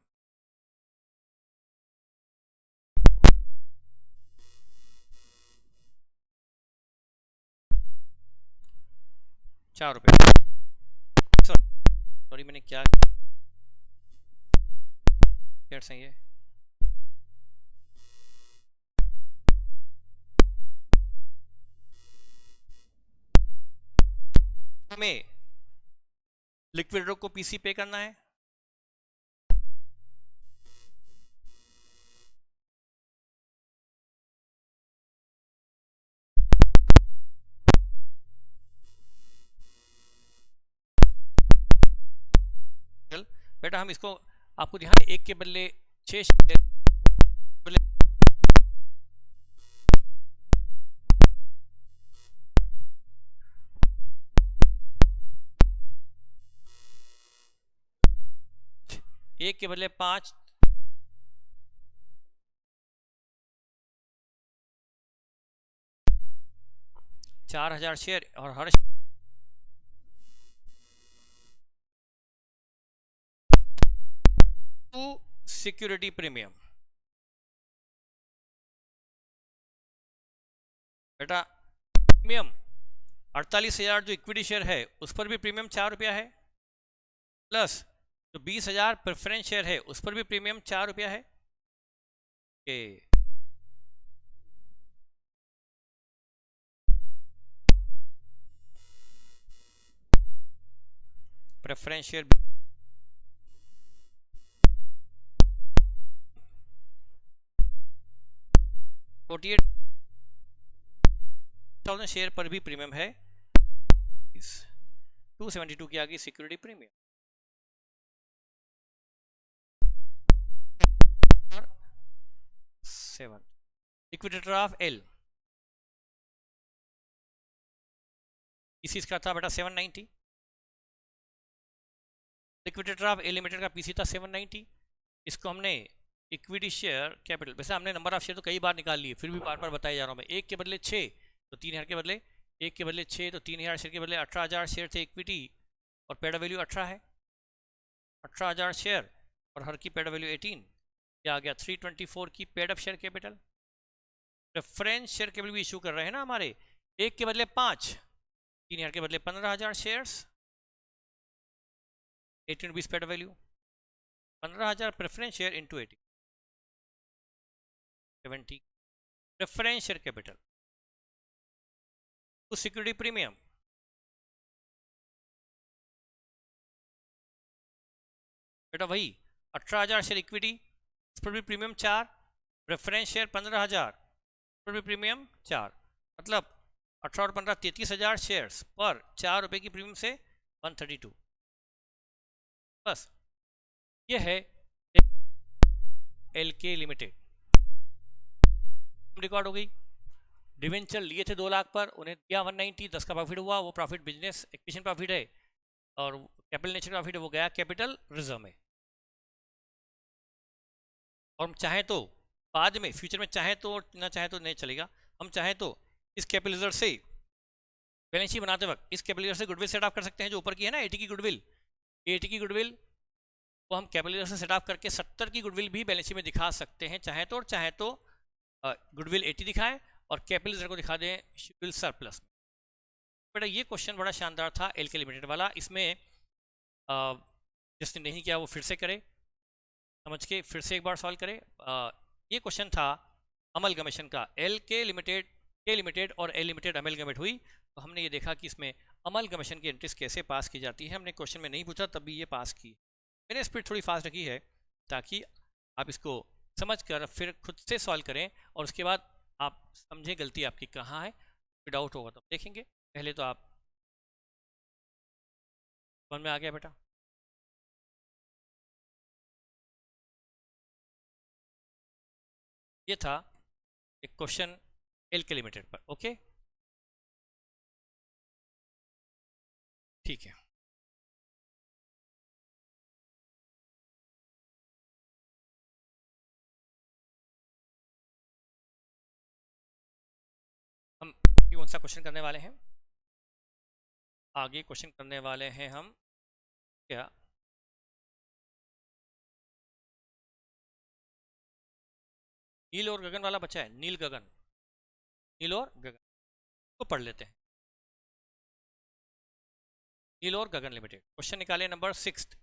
₹4, सॉरी मैंने क्या सही है, हमें लिक्विडेटर को पीसी पे करना है, बेटा हम इसको आपको ध्यान है, 1 के बदले 6 1 के बदले 5, 4,000 शेयर और हर सिक्योरिटी प्रीमियम, बेटा प्रीमियम 48,000 जो इक्विटी शेयर है उस पर भी प्रीमियम 4 रुपया है, प्लस जो 20,000 प्रेफरेंस शेयर है उस पर भी प्रीमियम 4 रुपया है। प्रेफरेंस शेयर 48,000 शेयर पर भी प्रीमियम है, 272 की आ गई security premium. 7 liquidator of L, इसी इसका था बेटा 790, लिक्विडेटर ऑफ एल लिमिटेड का पीसी था 790, इसको हमने इक्विटी शेयर कैपिटल, वैसे हमने नंबर ऑफ शेयर तो कई बार निकाल लिए, फिर भी बार बार बताया जा रहा हूँ मैं, 1 के बदले 6 तो 3,000 के बदले 1 के बदले 6 तो 3,000 शेयर के बदले 18,000 शेयर थे इक्विटी और पेड वैल्यू 18 है, 18,000 शेयर और हर की पेड वैल्यू 18, क्या आ गया 324 की paid up share capital. Reference share capital भी इशू कर रहे हैं ना हमारे, 1 के बदले 5, 3,000 के बदले 15,000 shares, 18 rupees paid value, 15,000 preference share into 80, 70 preference share capital to security premium, बेटा वही 18,000 शेयर इक्विटी, इस पर भी प्रीमियम 4, रेफरेंस शेयर 15,000, इस पर भी प्रीमियम 4, मतलब 18 और 15 33,000 शेयर्स पर 4 रुपए की प्रीमियम से 132, बस ये है एलके लिमिटेड। रिकॉर्ड हो गई, डिवेंचर लिए थे 2 लाख पर, उन्हें दिया 190, 10 का प्रॉफिट हुआ, वो प्रॉफिट बिजनेस एक्विजिशन प्रॉफिट है और कैपिटल नेचर प्रॉफिट है, वो गया कैपिटल रिजर्व में। और हम चाहें तो बाद में फ्यूचर में चाहें तो ना चाहें तो नहीं चलेगा, हम चाहें तो इस कैपिटल रिजर्व से बैलेंस शीट बनाते वक्त इस कैपिटल रिजर्व से गुडविल सेट ऑफ कर सकते हैं, जो ऊपर की है ना 80 की गुडविल, 80 की गुडविल को हम कैपिटल रिजर्व से सेट ऑफ करके 70 की गुडविल भी बैलेंस शीट में दिखा सकते हैं चाहे तो, और चाहे तो गुडविल 80 दिखाएं और कैपिटल रिजर्व को दिखा दें शेड्यूल सरप्लस। बेटा ये क्वेश्चन बड़ा शानदार था एलके लिमिटेड वाला, इसमें जिसने नहीं किया वो फिर से करे, समझ के फिर से एक बार सॉल्व करे। ये क्वेश्चन था अमलगमेशन का, एल के लिमिटेड और एल लिमिटेड अमलगमेट हुई, तो हमने ये देखा कि इसमें अमलगमेशन की एंट्रीज कैसे पास की जाती है। हमने क्वेश्चन में नहीं पूछा तब भी ये पास की। मैंने स्पीड थोड़ी फास्ट रखी है ताकि आप इसको समझ कर फिर खुद से सॉल्व करें और उसके बाद आप समझें गलती आपकी कहाँ है। डाउट होगा तो देखेंगे, पहले तो आप समझ में आ गया बेटा। ये था एक क्वेश्चन एल के लिमिटेड पर। ओके ठीक है। हम कौन सा क्वेश्चन करने वाले हैं? आगे क्वेश्चन करने वाले हैं हम क्या, नील और गगन वाला बचा है, नील और गगन को पढ़ लेते हैं। नील और गगन लिमिटेड क्वेश्चन निकाले नंबर 6,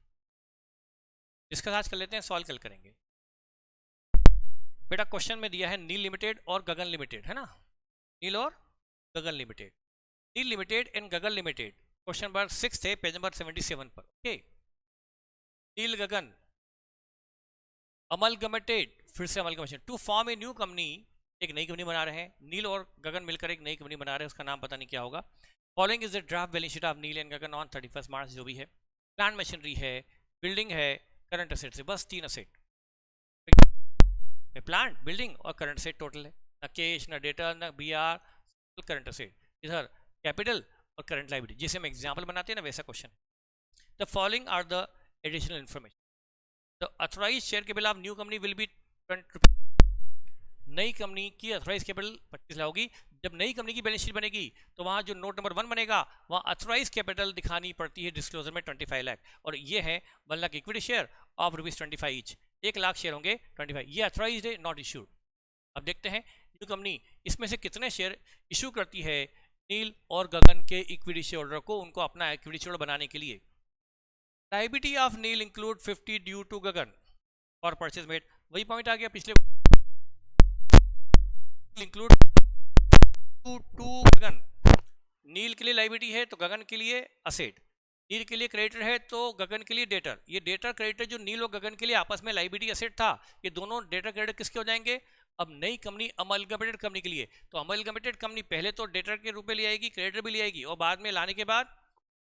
इसका आज कर लेते हैं, सॉल्व कल करेंगे। बेटा क्वेश्चन में दिया है नील लिमिटेड और गगन लिमिटेड, है ना, नील और Gagan limited, Neel limited and Gagan limited. Question number 6 है पेज नंबर 77 पर। ओके, नील गगन अमलगमेटेड, फिर से amalgamation to form a new company, एक नई कंपनी बना रहे हैं, नील और गगन मिलकर एक नई कंपनी बना रहे हैं, उसका नाम पता नहीं क्या होगा। Following is the draft balance sheet of Neel and Gagan on 31 March, जो भी है। प्लांट मशीनरी है, बिल्डिंग है, करंट असेट से, बस 3 असेट, प्लांट बिल्डिंग और करंट असेट टोटल है, न कैश न डेटा न बी आर, करंट असेट, इधर कैपिटल और करंट लायबिलिटी, जिसे हम एग्जाम्पल बनाते हैं ना वैसा question. The following are the additional information, the authorise share capital of new company will be 20 rupees, नई कंपनी की अथोराइज कैपिटल 25 लाख होगी। जब नई कंपनी की बैलेंस शीट बनेगी तो वहां जो नोट नंबर 1 बनेगा वहां अथोराइज कैपिटल दिखानी पड़ती है डिस्क्लोजर में 25 लाख, और ये है 1 lakh equity share of ₹25 each, 1 lakh share होंगे 25, ये अथोराइज है नॉट इशूड। अब देखते हैं न्यू कंपनी इसमें से कितने शेयर इशू करती है नील और गगन के इक्विटी शेयर होल्डर को, उनको अपना इक्विटी शेयर बनाने के लिए। Liability of Neel include 50 due to Gagan और परचेज मेड, वही पॉइंट आ गया पिछले, इंक्लूड टू गगन, नील के लिए लायबिलिटी है तो गगन के लिए असेट, नील के लिए क्रेडिटर है तो गगन के लिए डेटर। ये डेटर क्रेडिटर जो नील और गगन के लिए आपस में लायबिलिटी असेट था, ये दोनों डेटर क्रेडिटर किसके हो जाएंगे? अब नई कंपनी अमलगमेटेड कंपनी के लिए, तो अमलगमेटेड कंपनी पहले तो डेटर के रूप में ले आएगी, क्रेडिटर भी ले आएगी, और बाद में लाने के बाद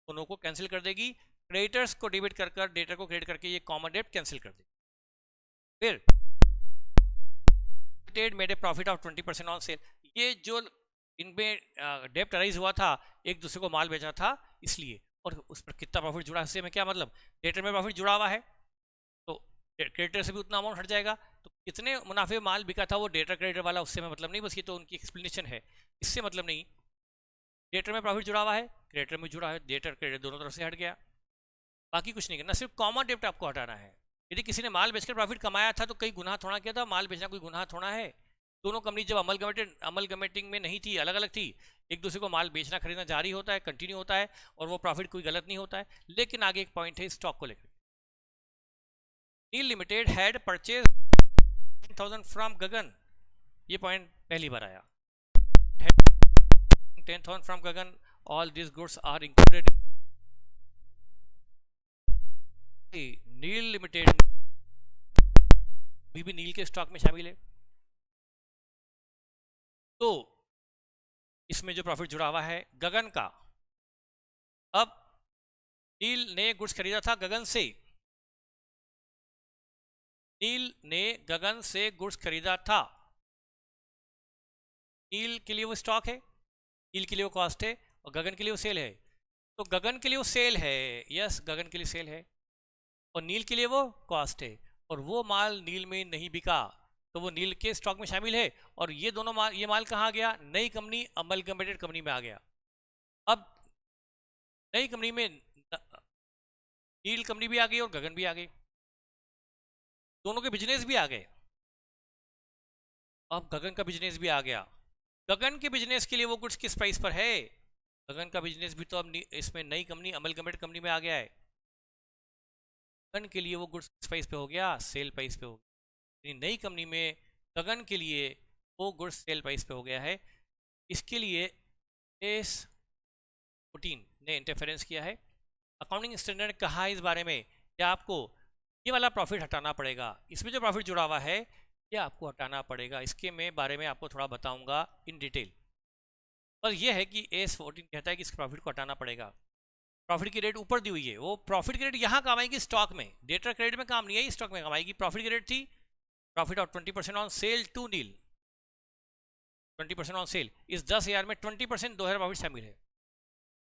दोनों को कैंसिल कर देगी, क्रेडिटर्स को डेबिट कर डेटर को क्रेडिट करके ये कॉमन डेब्ट कैंसिल कर देगी। फिर made a profit of 20% on cell, ये जो इनमें डेब्ट अराइज हुआ था, एक दूसरे को माल बेचा था इसलिए, और उस पर कितना प्रॉफिट जुड़ा है इससे में क्या मतलब, डेटर में प्रॉफिट जुड़ा हुआ है तो क्रेडिटर से भी उतना अमाउंट हट जाएगा, तो कितने मुनाफे माल बिका था वो डेटर क्रेडिटर वाला, उससे में मतलब नहीं, बस ये तो उनकी एक्सप्लेनेशन है, इससे मतलब नहीं। डेटर में प्रॉफिट जुड़ा हुआ है, क्रेडिटर में जुड़ा है, डेटर क्रेडिटर दोनों तरफ से हट गया, बाकी कुछ नहीं करना, सिर्फ कॉमन डेब्ट आपको हटाना है। यदि किसी ने माल बेचकर प्रॉफिट कमाया था तो कई गुनाह थोड़ा किया था, माल बेचना कोई गुनाह थोड़ा है। दोनों कंपनी जब अमलगमेटिंग में नहीं थी, अलग अलग थी, एक दूसरे को माल बेचना खरीदना जारी होता है, कंटिन्यू होता है, और वो प्रॉफिट कोई गलत नहीं होता है। लेकिन आगे एक पॉइंट है स्टॉक को लेकर, Neel limited had purchase 10,000 from Gagan, ये पॉइंट पहली बार आया, 10,000 from Gagan, all this goods are included, Neel limited भी नील के स्टॉक में शामिल है, तो इसमें जो प्रॉफिट जुड़ा हुआ है गगन का, अब नील ने गुड्स खरीदा था गगन से, नील ने गगन से गुड्स खरीदा था, नील के लिए वो स्टॉक है, नील के लिए वो कॉस्ट है, और गगन के लिए वो सेल है, तो गगन के लिए वो सेल है, यस गगन के लिए सेल है, और नील के लिए वो कॉस्ट है, और वो माल नील में नहीं बिका तो वो नील के स्टॉक में शामिल है, और ये दोनों माल, ये माल कहाँ गया? नई कंपनी अमलगमेटेड कंपनी में आ गया। अब नई कंपनी में नील कंपनी भी आ गई और गगन भी आ गई, दोनों के बिजनेस भी आ गए, अब गगन का बिजनेस भी आ गया। गगन के बिजनेस के लिए वो गुड्स किस प्राइस पर है? गगन का बिजनेस भी तो अब इसमें नई कंपनी अमलगमेंट कंपनी में आ गया है। गगन के लिए वो गुड्स किस प्राइस पे हो गया? सेल प्राइस पे हो गया। नई कंपनी में गगन के लिए वो गुड्स सेल प्राइस पे हो गया है। इसके लिए एस 14 ने इंटरफेरेंस किया है। अकाउंटिंग स्टैंडर्ड ने कहा है इस बारे में कि आपको ये वाला प्रॉफिट हटाना पड़ेगा, इसमें जो प्रॉफिट जुड़ा हुआ है ये आपको हटाना पड़ेगा। इसके मैं बारे में आपको थोड़ा बताऊंगा इन डिटेल। पर यह है कि एस 14 कहता है कि इस प्रॉफिट को हटाना पड़ेगा। प्रॉफिट की रेट ऊपर दी हुई है, वो प्रॉफिट की रेट यहाँ काम आएगी स्टॉक में, डेटर क्रेडिट में काम नहीं है, स्टॉक में काम आएगी। प्रॉफिट की रेट थी profit of 20% on sale to Neel, 20% on sale. इस 10,000 में 20% 2,000 प्रॉफिट शामिल है।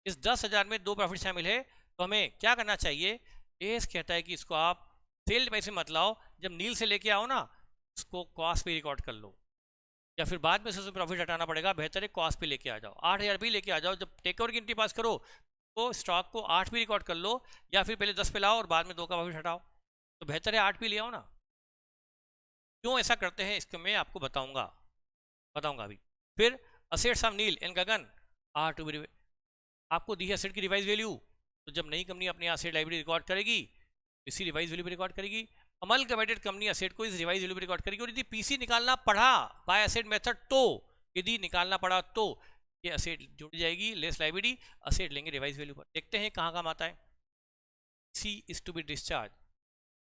इस 10,000 में 2 प्रॉफिट शामिल है, तो हमें क्या करना चाहिए? एस कहता है कि इसको आप सेल में से मत लाओ, जब नील से लेके आओ ना उसको कॉस्ट पे रिकॉर्ड कर लो, या फिर बाद में से प्रॉफिट हटाना पड़ेगा, बेहतर है कॉस्ट पे लेके आ जाओ। 8,000 भी लेके आ जाओ, जब टेक ओवर की एंट्री पास करो तो स्टॉक को 8 भी रिकॉर्ड कर लो, या फिर पहले 10 पे लाओ और बाद में 2 का प्रॉफिट हटाओ, तो बेहतर है 8 भी ले आओ ना। क्यों ऐसा करते हैं इसको मैं आपको बताऊंगा अभी। फिर assets of Neel and Gagan are to be, आपको दी है असेट की रिवाइज वैल्यू, तो जब नई कंपनी अपनी असेट लाइब्रेरी रिकॉर्ड करेगी इसी रिवाइज वैल्यू पे रिकॉर्ड करेगी। अमलगमेंटेड कंपनी असेट को इस रिवाइज वैल्यू पे रिकॉर्ड करेगी। और यदि पीसी निकालना पड़ा बाय असेट मेथड, तो यदि निकालना पड़ा तो ये असेट जुड़ जाएगी लेस लाइब्रेरी, असेट लेंगे रिवाइज वैल्यू पर। देखते हैं कहाँ काम आता है। सी इज टू बी डिस्चार्ज,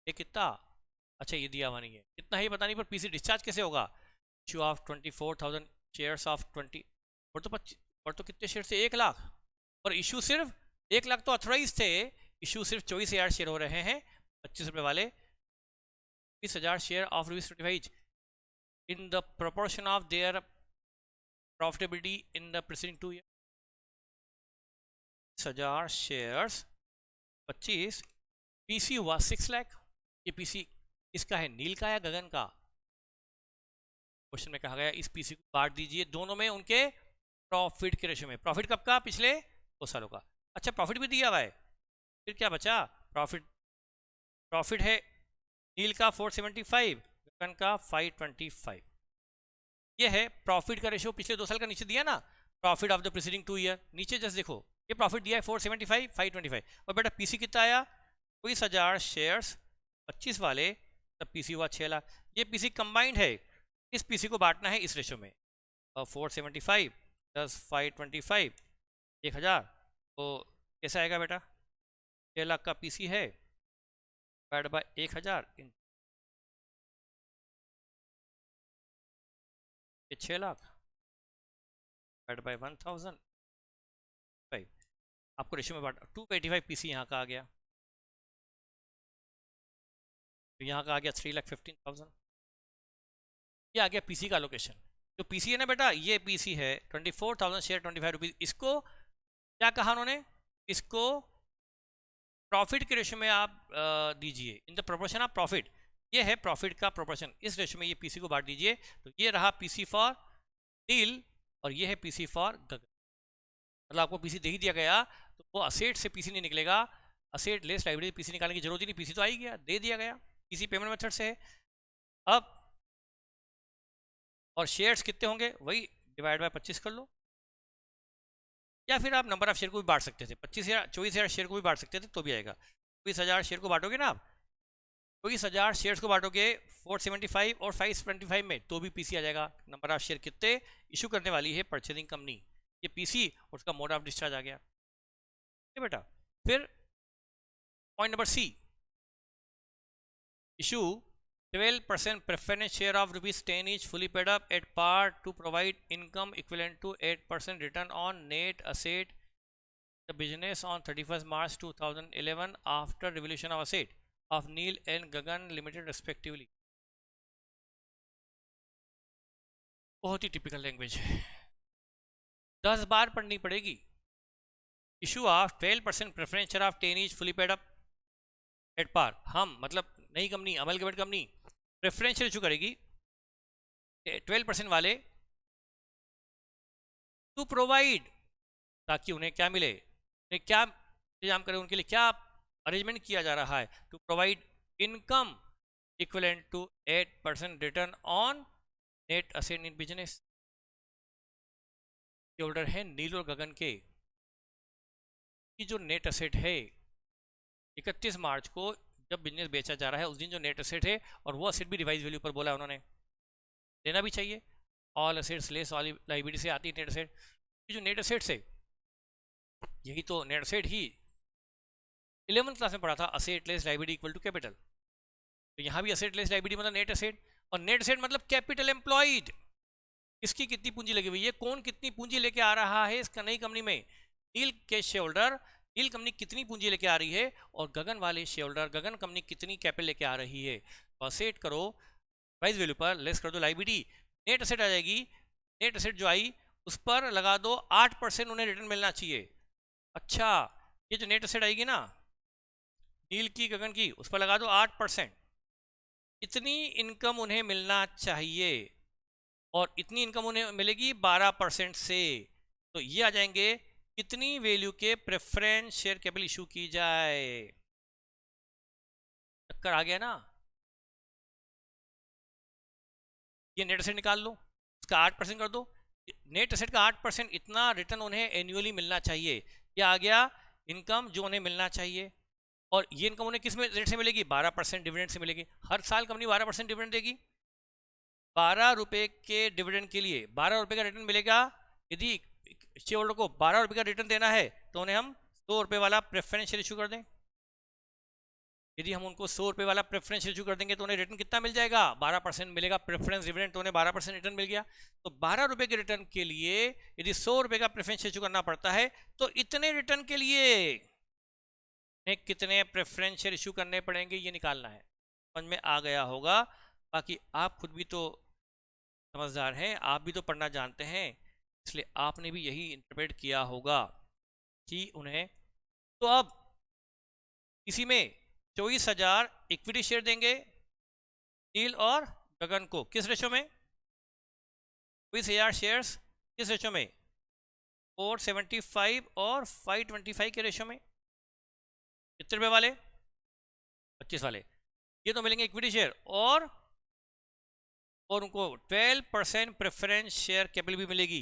ये कितना? अच्छा ये दिया हुआ नहीं है, कितना है पता नहीं, पर पीसी डिस्चार्ज कैसे होगा? इशू ऑफ 24,000 शेयर्स ऑफ 20, और तो कितने शेयर थे? 1 लाख, और इशू सिर्फ 1 लाख तो अथोराइज थे, इशू सिर्फ 24,000 शेयर हो रहे हैं, 25 रुपए वाले। 20,000 share of ₹25 in the proportion of their profitability in the preceding 2 year. 20,000 shares 25, PC हुआ 6 लाख। ये पीसी इसका है, नील का या गगन का? क्वेश्चन में कहा गया इस पीसी को बांट दीजिए दोनों में उनके प्रॉफिट के रेशो में। प्रॉफिट कब का? पिछले 2 सालों का। अच्छा प्रॉफिट भी दिया हुआ है, फिर क्या बचा? प्रॉफिट है नील का 475, गगन का 525। ये है प्रॉफिट का रेशो पिछले 2 साल का। नीचे दिया ना profit of the preceding 2 year, नीचे जस्ट देखो ये प्रॉफिट दिया है 475, 525, और बेटा पीसी कितना आया? 20,000 शेयर्स 25 वाले, तब पीसी हुआ 6 लाख। ये पीसी कंबाइंड है, इस पीसी को बांटना है इस रेशो में। 475 प्लस 525 1000, तो कैसा आएगा बेटा? 6 लाख का पीसी है, डिवाइड बाय 1000, ये 6 लाख डिवाइड बाय 1000, आपको रेशियो में बांटा। 285 पीसी यहाँ का आ गया, तो यहाँ का आ गया 3,15,000। ये आ गया पीसी का लोकेशन। जो पीसी है ना बेटा, ये पीसी है 24,000 शेयर 25 रुपीज। इसको क्या कहा उन्होंने? इसको प्रॉफिट के रेशियो में आप दीजिए, in the proportion of profit. ये है प्रॉफिट का प्रोपोर्शन, इस रेशियो में ये पीसी को बांट दीजिए। तो ये रहा पीसी फॉर नील और ये है पीसी फॉर गगन। मतलब आपको पीसी दे ही दिया गया तो वो असेट से पीसी नहीं निकलेगा, असेट लेस लाइब्रेरी पीसी निकालने की जरूरत ही नहीं, पीसी तो आ ही गया, दे दिया गया, पीसी पेमेंट मेथड से है। अब और शेयर्स कितने होंगे? वही डिवाइड बाय 25 कर लो, या फिर आप नंबर ऑफ शेयर को भी बांट सकते थे, 25,000 24,000 शेयर को भी बांट सकते थे तो भी आएगा। 24,000 शेयर को बांटोगे ना आप, 24,000 शेयर्स को बांटोगे 475 और 525 में, तो भी पीसी आ जाएगा। नंबर ऑफ शेयर कितने इशू करने वाली है परचेजिंग कंपनी, ये पीसी और उसका मोड ऑफ डिस्चार्ज आ गया। ठीक है बेटा। फिर point number C, issue 12% preference share of ₹10 each fully paid up at par to provide income equivalent to 8% return on net asset the business on 31st March 2011 after revaluation of asset of Neil and Gagan Limited respectively। बहुत ही टिपिकल लैंग्वेज है, 10 बार पढ़नी पड़ेगी। Issue of 12% preference share of 10 each fully paid up at par, हम मतलब नई कंपनी अमलगमेंट कंपनी प्रेफरेंशियल इशू करेगी 12% वाले, टू प्रोवाइड, ताकि उन्हें क्या मिले, उन्हें क्या इंतजाम करें, उनके लिए क्या अरेंजमेंट किया जा रहा है? To provide income equivalent to 8% return on net asset in business share holder है नील और गगन के कि जो नेट असेट है 31 मार्च को जब बिजनेस बेचा जा रहा है उस दिन जो नेट असेट है, और वो असेट भी रिवाइज वैल्यू पर बोला है उन्होंने, देना भी चाहिए। All assets less all liability से आती है नेट असेट। जो नेट असेट्स है यही तो नेट असेट ही 11th क्लास में पढ़ा था, asset less liability equal to capital. तो यहाँ भी असेट लेस लाइबिलिटी मतलब नेट असेट, और नेट असेट मतलब कैपिटल एम्प्लॉयड, इसकी कितनी पूंजी लगी हुई है, कौन कितनी पूंजी लेके आ रहा है इस नई कंपनी में। नील के शेयर होल्डर, नील कंपनी कितनी पूंजी लेके आ रही है, और गगन वाले शेयर होल्डर गगन कंपनी कितनी कैपिटल लेके आ रही है। तो असेट करो प्राइस वैल्यू पर लेस कर दो लाइबिलिटी, नेट असेट आ जाएगी। नेट असेट जो आई उस पर लगा दो 8% उन्हें रिटर्न मिलना चाहिए। अच्छा, ये जो नेट असेट आएगी ना नील की गगन की, उस पर लगा दो 8%, इतनी इनकम उन्हें मिलना चाहिए, और इतनी इनकम उन्हें मिलेगी 12% से। तो ये आ जाएंगे कितनी वैल्यू के प्रेफरेंस शेयर कैपिटल इशू की जाए। चक्कर आ गया ना। ये नेट असेट निकाल लो, उसका 8% कर दो, नेट असेट का 8% इतना रिटर्न उन्हें एनुअली मिलना चाहिए। ये आ गया इनकम जो उन्हें मिलना चाहिए, और ये इनकम उन्हें किस रेट से मिलेगी, 12% डिविडेंड से मिलेगी। हर साल कंपनी 12% डिविडेंड देगी। 12 रुपए के डिविडेंड के लिए 12 रुपए का रिटर्न मिलेगा। यदि शेयर होल्डर को 12 रुपए का रिटर्न देना है तो उन्हें हम 100 रुपए वाला प्रेफरेंस शेयर इशू कर दें। यदि हम उनको 100 रुपए वाला प्रेफरेंस इशू कर देंगे तो उन्हें रिटर्न कितना मिल जाएगा, 12% मिलेगा प्रेफरेंस डिविडेंड, तो उन्हें 12% रिटर्न मिल गया। तो 12 रुपए के रिटर्न के लिए यदि 100 रुपए का प्रेफरेंस इशू करना पड़ता है तो इतने रिटर्न के लिए कितने प्रेफरेंस शेयर इशू करने पड़ेंगे ये निकालना है। समझ में आ गया होगा। बाकी आप खुद भी तो समझदार हैं, आप भी तो पढ़ना जानते हैं, इसलिए आपने भी यही इंटरप्रेट किया होगा कि उन्हें। तो अब इसी में 24,000 इक्विटी शेयर देंगे नील और गगन को, किस रेशो में, 24,000 शेयर्स किस रेशो में, 475 और 525 के रेशो में। कितने रुपए वाले, 25 वाले। ये तो मिलेंगे इक्विटी शेयर, और उनको 12% प्रेफरेंस शेयर कैपिटल भी मिलेगी।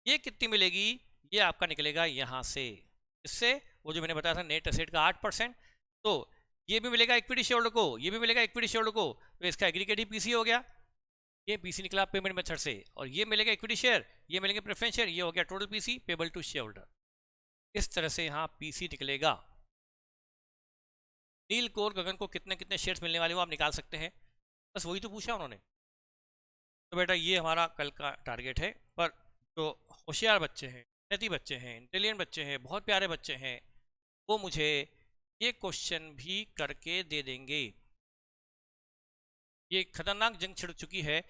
ये कितनी मिलेगी, ये आपका निकलेगा यहां से, इससे वो जो मैंने बताया था नेट असेट का 8%, तो ये भी मिलेगा इक्विटी शेयर होल्डर को, ये भी मिलेगा इक्विटी शेयर होल्डर को, तो इसका एग्रीगेट ही पीसी हो गया। ये पीसी निकला पेमेंट मेथड से, और ये मिलेगा इक्विटी शेयर, ये मिलेंगे प्रेफरेंस शेयर, ये हो गया total PC payable to share holder. इस तरह से यहाँ पीसी निकलेगा। नील को और गगन को कितने कितने शेयर्स मिलने वाले वो आप निकाल सकते हैं, बस वही तो पूछा उन्होंने। तो बेटा ये हमारा कल का टारगेट है, पर जो होशियार बच्चे हैं, मेहनती बच्चे हैं, इंटेलिजेंट बच्चे हैं, बहुत प्यारे बच्चे हैं, वो मुझे ये क्वेश्चन भी करके दे देंगे। ये खतरनाक जंग छिड़ चुकी है,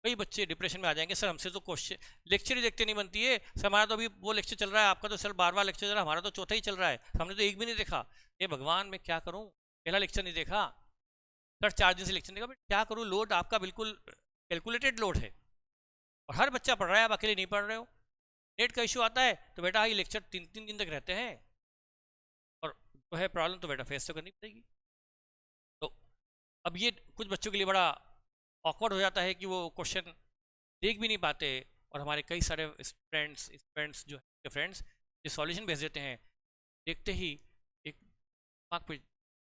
कई बच्चे डिप्रेशन में आ जाएंगे, सर हमसे तो क्वेश्चन लेक्चर ही देखते नहीं बनती है, सर हमारा तो अभी वो लेक्चर चल रहा है, आपका तो सर बार लेक्चर चल रहा है, हमारा तो चौथा ही चल रहा है, हमने तो एक भी नहीं देखा। ये भगवान मैं क्या करूँ, पहला लेक्चर नहीं देखा सर, 4 दिन से लेक्चर नहीं देखा, क्या करूँ, लोड आपका बिल्कुल कैलकुलेटेड लोड है, और हर बच्चा पढ़ रहा है, आप अकेले नहीं पढ़ रहे हो। नेट का इशू आता है तो बेटा ये लेक्चर 3-3 दिन तक रहते हैं, और तो है प्रॉब्लम तो बेटा फेस तो करनी पड़ेगी। तो अब ये कुछ बच्चों के लिए बड़ा ऑकवर्ड हो जाता है कि वो क्वेश्चन देख भी नहीं पाते, और हमारे कई सारे फ्रेंड्स जो है फ्रेंड्स ये सॉल्यूशन भेज देते हैं, देखते ही एक दिमाग पे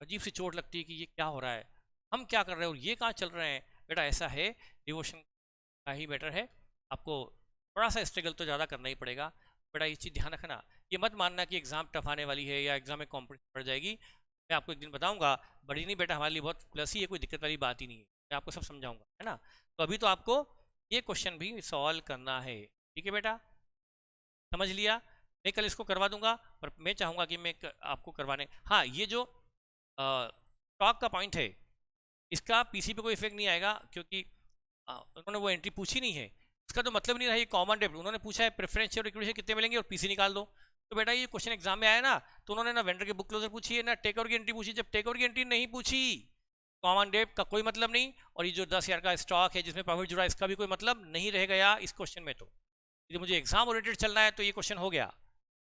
अजीब सी चोट लगती है कि ये क्या हो रहा है, हम क्या कर रहे हैं और ये कहाँ चल रहे हैं। बेटा ऐसा है, डिवोशन का ही बेटर है, आपको थोड़ा सा स्ट्रगल तो ज़्यादा करना ही पड़ेगा। बेटा ये चीज़ ध्यान रखना, ये मत मानना कि एग्ज़ाम टफ आने वाली है या एग्ज़ाम में कॉम्पिटिशन बढ़ जाएगी। मैं आपको एक दिन बताऊंगा, बड़ी नहीं बेटा हमारे लिए बहुत प्लस ही है, कोई दिक्कत वाली बात ही नहीं है, मैं आपको सब समझाऊंगा, है ना। तो अभी तो आपको ये क्वेश्चन भी सॉल्व करना है, ठीक है बेटा, समझ लिया। मैं कल इसको करवा दूंगा, पर मैं चाहूँगा कि मैं आपको करवाने, हाँ ये जो स्टॉक का पॉइंट है इसका पीसी पे कोई इफेक्ट नहीं आएगा, क्योंकि उन्होंने वो एंट्री पूछी नहीं है, इसका तो मतलब नहीं रहा, ये कॉमन डेब्ट उन्होंने पूछा है प्रेफरेंस शेयर इक्विटी कितने मिलेंगे और पीसी निकाल दो। तो बेटा ये क्वेश्चन एग्जाम में आया ना, तो उन्होंने ना वेंडर के बुक क्लोजर पूछी है ना टेक ओवर की एंट्री पूछी, जब टेक ओवर की एंट्री नहीं पूछी कॉमन डेब्ट का कोई मतलब नहीं, और ये जो 10,000 का स्टॉक है जिसमें प्रॉफिट जुड़ा इसका भी कोई मतलब नहीं रह गया इस क्वेश्चन में। तो यदि मुझे एग्जाम ओरिएंटेड चलना है तो ये क्वेश्चन हो गया,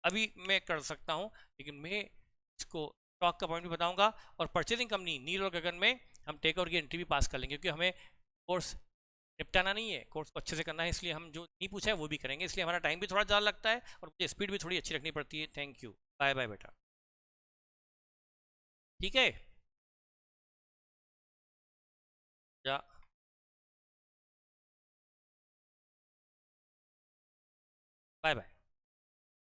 अभी मैं कर सकता हूँ, लेकिन मैं इसको स्टॉक का पॉइंट भी बताऊंगा, और परचेजिंग कंपनी नील और गगन में हम टेक ओवर की एंट्री भी पास कर लेंगे, क्योंकि हमें कोर्स निपटाना नहीं है, कोर्स को अच्छे से करना है, इसलिए हम जो नहीं पूछा है वो भी करेंगे, इसलिए हमारा टाइम भी थोड़ा ज़्यादा लगता है और मुझे स्पीड भी थोड़ी अच्छी रखनी पड़ती है। थैंक यू, बाय बाय बेटा। ठीक है, जा। Bye bye.